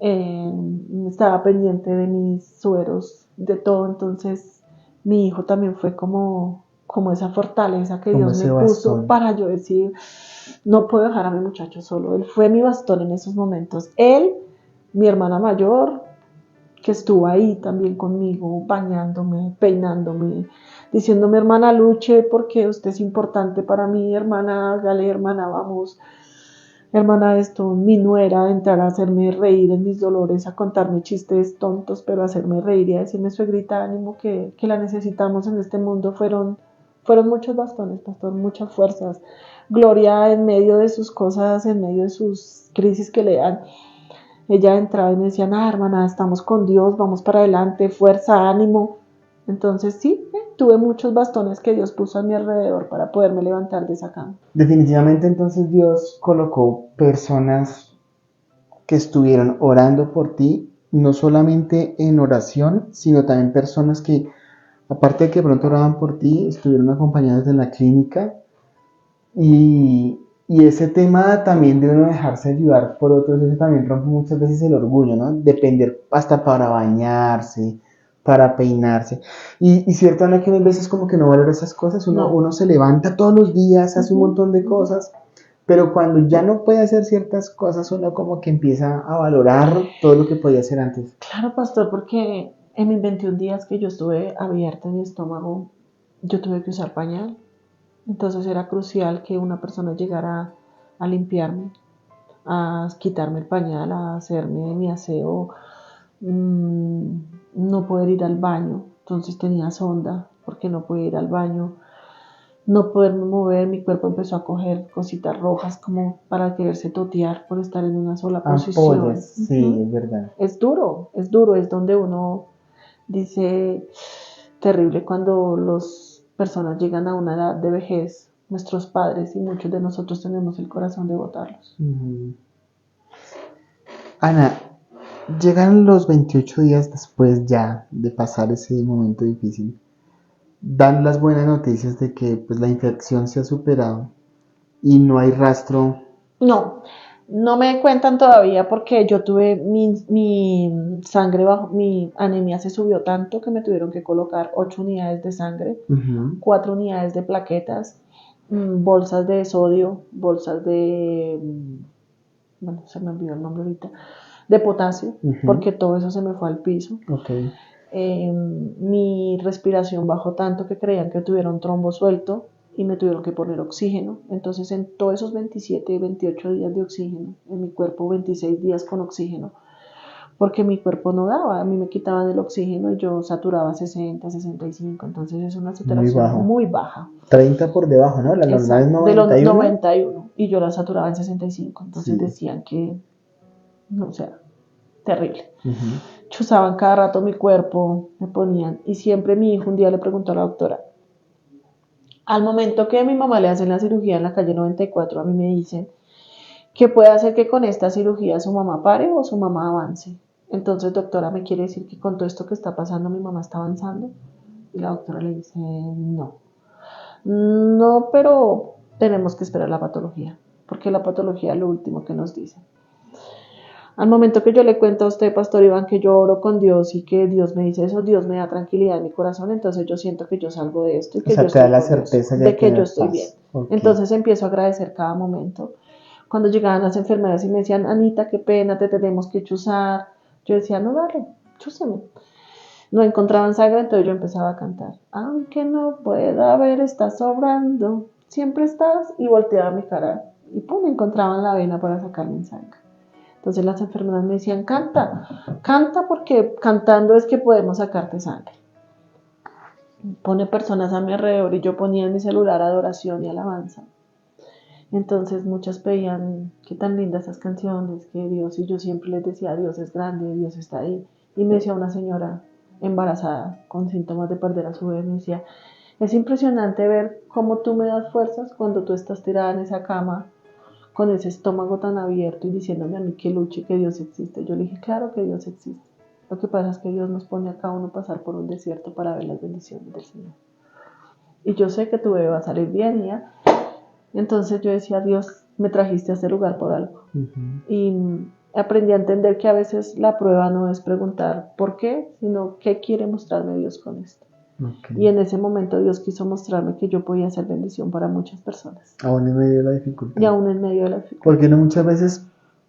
Estaba pendiente de mis sueros, de todo. Entonces mi hijo también fue como esa fortaleza que Como Dios me ese puso bastón. para yo decir, no puedo dejar a mi muchacho solo. Él fue mi bastón en esos momentos. Él, mi hermana mayor, que estuvo ahí también conmigo, bañándome, peinándome, diciéndome, hermana, luche porque usted es importante para mí, hermana, hágale, hermana, vamos, hermana, esto, mi nuera, entrar a hacerme reír en mis dolores, a contarme chistes tontos, pero a hacerme reír y a decirme, suegrita, ánimo, que la necesitamos en este mundo, fueron muchos bastones, pastor, muchas fuerzas. Gloria en medio de sus cosas, en medio de sus crisis que le dan. Ella entraba y me decía, nada, hermana, estamos con Dios, vamos para adelante, fuerza, ánimo. Entonces sí, tuve muchos bastones que Dios puso a mi alrededor para poderme levantar de esa cama. Definitivamente entonces Dios colocó personas que estuvieron orando por ti, no solamente en oración, sino también personas que, aparte de que pronto oraban por ti, estuvieron acompañadas en la clínica. Y ese tema también de uno dejarse ayudar por otros, eso también rompe muchas veces el orgullo, ¿no? Depender hasta para bañarse, para peinarse. Y cierto, Ana, que a veces como que no valora esas cosas, No. uno se levanta todos los días, hace un montón de cosas, pero cuando ya no puede hacer ciertas cosas, uno como que empieza a valorar todo lo que podía hacer antes. Claro, pastor, porque en mis 21 días que yo estuve abierta en mi estómago, yo tuve que usar pañal. Entonces era crucial que una persona llegara a limpiarme, a quitarme el pañal, a hacerme mi aseo, no poder ir al baño. Entonces tenía sonda porque no podía ir al baño, no poderme mover, mi cuerpo empezó a coger cositas rojas como para quererse totear por estar en una sola posición. Ampollas, sí, es verdad. Es duro, es donde uno dice, terrible cuando las personas llegan a una edad de vejez, nuestros padres y muchos de nosotros tenemos el corazón de botarlos. Ana, llegan los 28 días después ya de pasar ese momento difícil. Dan las buenas noticias de que pues, la infección se ha superado y no hay rastro. No, no me cuentan todavía porque yo tuve mi sangre bajo, mi anemia se subió tanto que me tuvieron que colocar 8 unidades de sangre, 4 unidades de plaquetas, bolsas de sodio, bolsas de, bueno, se me olvidó el nombre ahorita, de potasio, porque todo eso se me fue al piso. Okay. Mi respiración bajó tanto que creían que tuviera un trombo suelto y me tuvieron que poner oxígeno. Entonces en todos esos 27, 28 días de oxígeno, en mi cuerpo 26 días con oxígeno, porque mi cuerpo no daba, a mí me quitaban el oxígeno y yo saturaba 60, 65, entonces es una saturación muy baja. 30 por debajo, ¿no? La normal es 91. De los 91 y yo la saturaba en 65, entonces decían que, no, o sea, terrible. Chuzaban cada rato mi cuerpo, me ponían, y siempre mi hijo un día le preguntó a la doctora, al momento que a mi mamá le hacen la cirugía en la calle 94, a mí me dicen que puede hacer que con esta cirugía su mamá pare o su mamá avance. Entonces, doctora, ¿me quiere decir que con todo esto que está pasando mi mamá está avanzando? Y la doctora le dice, no, pero tenemos que esperar la patología, porque la patología es lo último que nos dice. Al momento que yo le cuento a usted, Pastor Iván, que yo oro con Dios y que Dios me dice eso, Dios me da tranquilidad en mi corazón, entonces yo siento que yo salgo de esto y que yo estoy la certeza de que yo estoy bien. Entonces empiezo a agradecer cada momento. Cuando llegaban las enfermeras y me decían, Anita, qué pena, te tenemos que chuzar, yo decía, no, dale, chúzame. No encontraban sangre, entonces yo empezaba a cantar. Aunque no pueda ver, estás sobrando, siempre estás, y volteaba mi cara. Y pum, encontraban la vena para sacarme sangre. Entonces las enfermeras me decían, canta porque cantando es que podemos sacarte sangre. Pone personas a mi alrededor y yo ponía en mi celular adoración y alabanza. Entonces muchas pedían, qué tan lindas esas canciones, que Dios, y yo siempre les decía, Dios es grande, Dios está ahí. Y me decía una señora embarazada con síntomas de perder a su bebé, me decía, es impresionante ver cómo tú me das fuerzas cuando tú estás tirada en esa cama con ese estómago tan abierto y diciéndome a mí que luche, que Dios existe. Yo le dije, claro que Dios existe. Lo que pasa es que Dios nos pone a cada uno a pasar por un desierto para ver las bendiciones del Señor. Y yo sé que tu bebé va a salir bien, ¿ya? Entonces yo decía, Dios, me trajiste a este lugar por algo. Y aprendí a entender que a veces la prueba no es preguntar por qué, sino qué quiere mostrarme Dios con esto. Y en ese momento Dios quiso mostrarme que yo podía ser bendición para muchas personas. Aún en medio de la dificultad. Y aún en medio de la dificultad. Porque uno muchas veces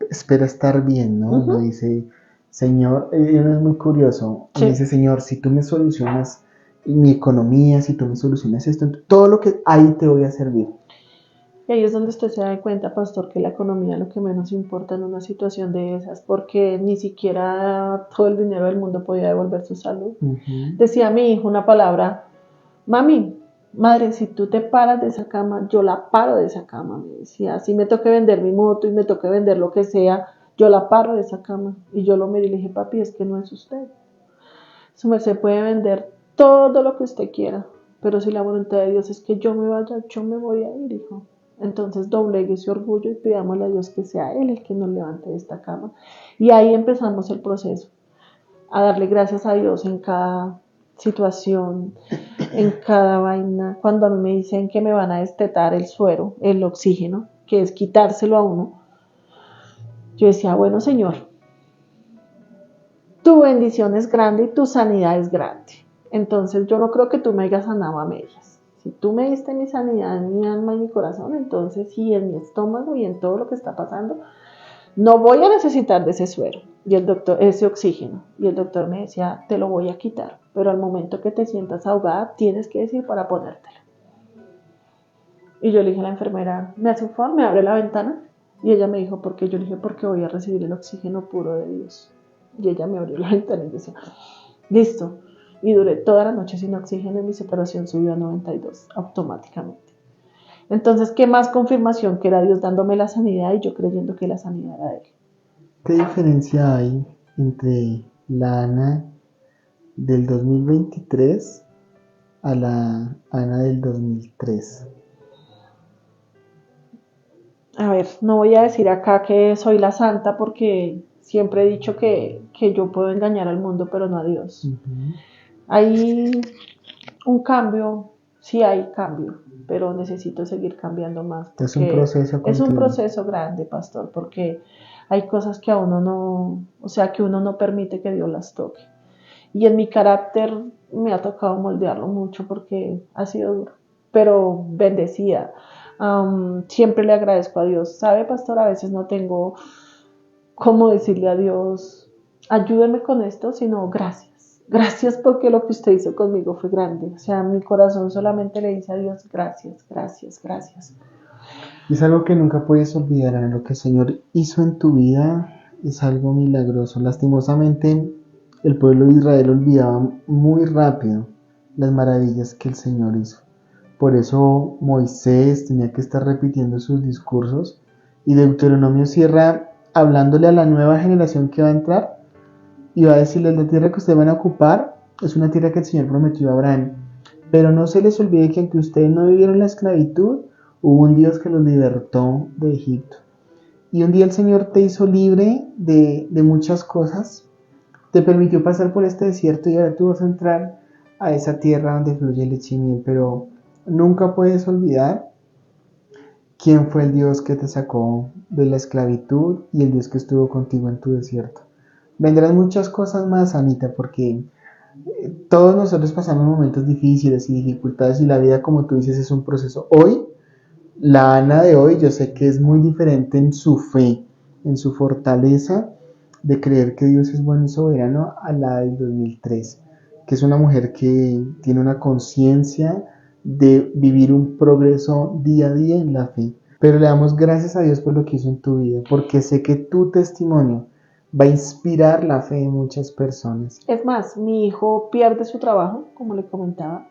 espera estar bien, ¿no? Uno dice, Señor, uno es muy curioso. Sí. Dice, Señor, si tú me solucionas mi economía, si tú me solucionas esto, todo lo que hay te voy a servir. Y ahí es donde usted se da cuenta, pastor, que la economía es lo que menos importa en una situación de esas, porque ni siquiera todo el dinero del mundo podía devolver su salud. Decía mi hijo una palabra, mami, madre, si tú te paras de esa cama, yo la paro de esa cama, me decía, si me toque vender mi moto y me toque vender lo que sea, yo la paro de esa cama. Y yo lo miré y le dije, papi, es que no es usted. Su merced puede vender todo lo que usted quiera, pero si la voluntad de Dios es que yo me vaya, yo me voy a ir, hijo. Entonces doblegue ese orgullo y pidámosle a Dios que sea Él el que nos levante de esta cama. Y ahí empezamos el proceso, a darle gracias a Dios en cada situación, en cada vaina. Cuando a mí me dicen que me van a destetar el suero, el oxígeno, que es quitárselo a uno, yo decía, bueno, Señor, tu bendición es grande y tu sanidad es grande. Entonces yo no creo que tú me hayas sanado a medias. Si tú me diste mi sanidad en mi alma y mi corazón, entonces sí, en mi estómago y en todo lo que está pasando, no voy a necesitar de ese suero y el doctor, ese oxígeno. Y el doctor me decía, te lo voy a quitar, pero al momento que te sientas ahogada, tienes que decir para ponértelo. Y yo le dije a la enfermera, ¿me hace un favor? ¿Me abre la ventana? Y ella me dijo, ¿por qué? Yo le dije, porque voy a recibir el oxígeno puro de Dios. Y ella me abrió la ventana y decía, listo. Y duré toda la noche sin oxígeno y mi saturación subió a 92 automáticamente. Entonces, ¿qué más confirmación que era Dios dándome la sanidad y yo creyendo que la sanidad era de Él? ¿Qué diferencia hay entre la Ana del 2023 a la Ana del 2003? A ver, no voy a decir acá que soy la santa porque siempre he dicho que yo puedo engañar al mundo, pero no a Dios. Hay un cambio, sí hay cambio, pero necesito seguir cambiando más. Es un proceso continuo. Es un proceso grande, pastor, porque hay cosas que a uno no, o sea, que uno no permite que Dios las toque. Y en mi carácter me ha tocado moldearlo mucho porque ha sido duro, pero bendecida. Siempre le agradezco a Dios. ¿Sabe, pastor? A veces no tengo cómo decirle a Dios, ayúdame con esto, sino gracias. Gracias porque lo que usted hizo conmigo fue grande. O sea, mi corazón solamente le dice a Dios, gracias, gracias, gracias. Y es algo que nunca puedes olvidar, Ana. Lo que el Señor hizo en tu vida es algo milagroso. Lastimosamente, el pueblo de Israel olvidaba muy rápido las maravillas que el Señor hizo. Por eso Moisés tenía que estar repitiendo sus discursos y Deuteronomio cierra hablándole a la nueva generación que va a entrar y va a decirles: la tierra que ustedes van a ocupar es una tierra que el Señor prometió a Abraham, pero no se les olvide que aunque ustedes no vivieron la esclavitud, hubo un Dios que los libertó de Egipto. Y un día el Señor te hizo libre de muchas cosas, te permitió pasar por este desierto y ahora tú vas a entrar a esa tierra donde fluye leche y miel, pero nunca puedes olvidar quién fue el Dios que te sacó de la esclavitud y el Dios que estuvo contigo en tu desierto. Vendrán muchas cosas más, Anita, porque todos nosotros pasamos momentos difíciles y dificultades y la vida, como tú dices, es un proceso. Hoy, la Ana de hoy, yo sé que es muy diferente en su fe, en su fortaleza de creer que Dios es bueno y soberano a la del 2003, que es una mujer que tiene una conciencia de vivir un progreso día a día en la fe. Pero le damos gracias a Dios por lo que hizo en tu vida, porque sé que tu testimonio va a inspirar la fe de muchas personas. Es más, mi hijo pierde su trabajo, como le comentaba,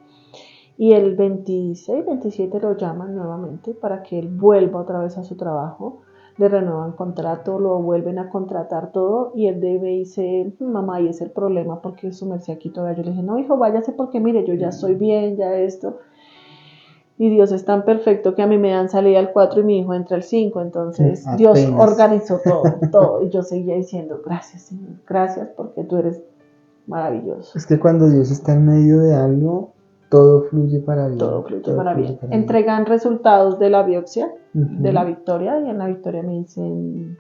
y el 26, 27 lo llaman nuevamente para que él vuelva otra vez a su trabajo. Le renuevan contrato, lo vuelven a contratar todo y él me dice, mamá, y es el problema porque su merced aquí todavía. Yo le dije, no, hijo, váyase porque mire, yo ya estoy bien, ya esto. Y Dios es tan perfecto que a mí me dan salida el 4 y mi hijo entra el 5. Entonces Sí, Dios apenas. organizó todo. Y yo seguía diciendo, gracias Señor, gracias porque tú eres maravilloso. Es que cuando Dios está en medio de algo, todo fluye para bien. Todo fluye para bien. para Entregan resultados de la biopsia, Ujú. de la victoria, y en la victoria me dicen,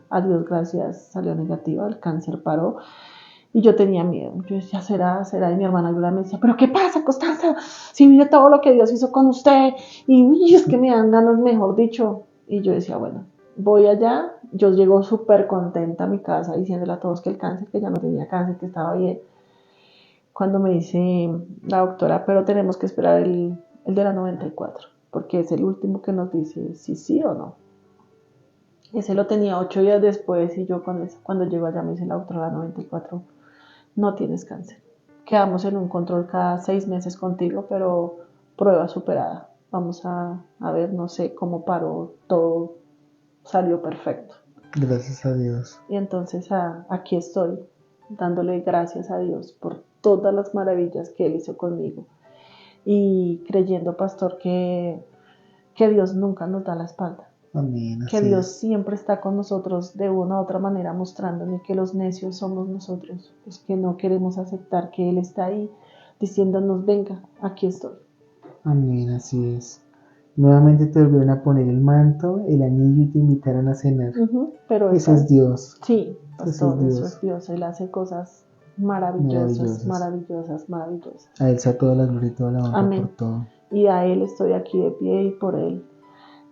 a Dios gracias, salió negativa, el cáncer paró. Y yo tenía miedo. Yo decía, será. Y mi hermana Gloria me decía, ¿pero qué pasa, Constanza? Si mire todo lo que Dios hizo con usted. Y es que me dan ganas, mejor dicho. Y yo decía, bueno, voy allá. Yo llego súper contenta a mi casa diciéndole a todos que el cáncer, que ya no tenía cáncer, que estaba bien. Cuando me dice la doctora, pero tenemos que esperar el de la 94, porque es el último que nos dice si sí o no. Ese lo tenía 8 días después y yo con eso, cuando llego allá me dice la doctora, la 94, no tienes cáncer. Quedamos en un control cada 6 meses contigo, pero prueba superada. Vamos a ver, no sé cómo paró, todo salió perfecto. Gracias a Dios. Y entonces aquí estoy, dándole gracias a Dios por todas las maravillas que Él hizo conmigo. Y creyendo, pastor, que Dios nunca nos da la espalda. Amén. Que Dios siempre está con nosotros de una u otra manera, mostrándonos que los necios somos nosotros, los que no queremos aceptar que Él está ahí, diciéndonos, venga, aquí estoy. Amén, así es. Nuevamente te volvieron a poner el manto, el anillo y te invitaron a cenar. Pero eso es Dios. Sí, pastor, eso es Dios. Él hace cosas maravillosas. A Él sea toda la gloria y toda la honra. Amén. Por todo. Y a Él estoy aquí de pie y por Él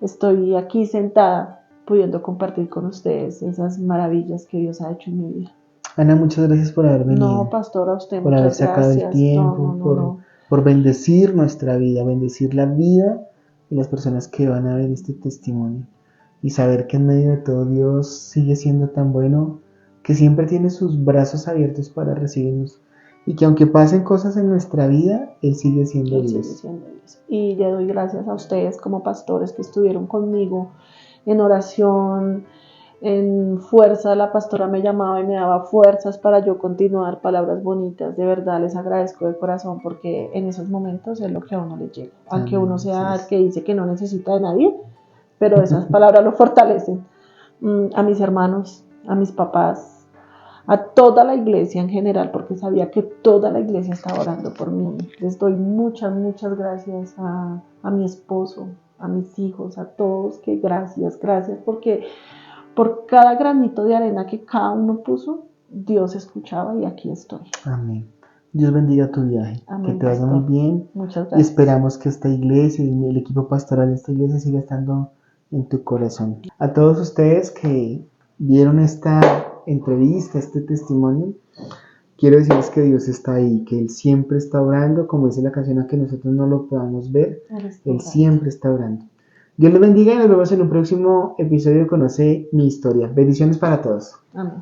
estoy aquí sentada pudiendo compartir con ustedes esas maravillas que Dios ha hecho en mi vida. Ana, muchas gracias por haber venido. No, pastor, a usted por muchas haber sacado gracias. el tiempo, por bendecir nuestra vida, bendecir la vida de las personas que van a ver este testimonio y saber que en medio de todo Dios sigue siendo tan bueno, que siempre tiene sus brazos abiertos para recibirnos y que aunque pasen cosas en nuestra vida, Él sigue siendo Dios. Y le doy gracias a ustedes como pastores que estuvieron conmigo en oración, en fuerza. La pastora me llamaba y me daba fuerzas para yo continuar, palabras bonitas. De verdad les agradezco de corazón porque en esos momentos es lo que a uno le llega. Aunque uno sea el que dice que no necesita de nadie, pero esas palabras lo fortalecen. A mis hermanos, a mis papás, a toda la iglesia en general, porque sabía que toda la iglesia estaba orando por mí. Les doy muchas gracias a mi esposo, a mis hijos, a todos, que gracias, porque por cada granito de arena que cada uno puso, Dios escuchaba y aquí estoy. Amén. Dios bendiga tu viaje. Amén, que te vaya muy bien. Muchas gracias. Y esperamos que esta iglesia y el equipo pastoral de esta iglesia siga estando en tu corazón. A todos ustedes que vieron esta entrevista, este testimonio, quiero decirles que Dios está ahí, que Él siempre está orando, como dice la canción, a que nosotros no lo podamos ver, Él siempre está orando. Dios les bendiga y nos vemos en un próximo episodio de Conoce mi Historia. Bendiciones para todos. Amén.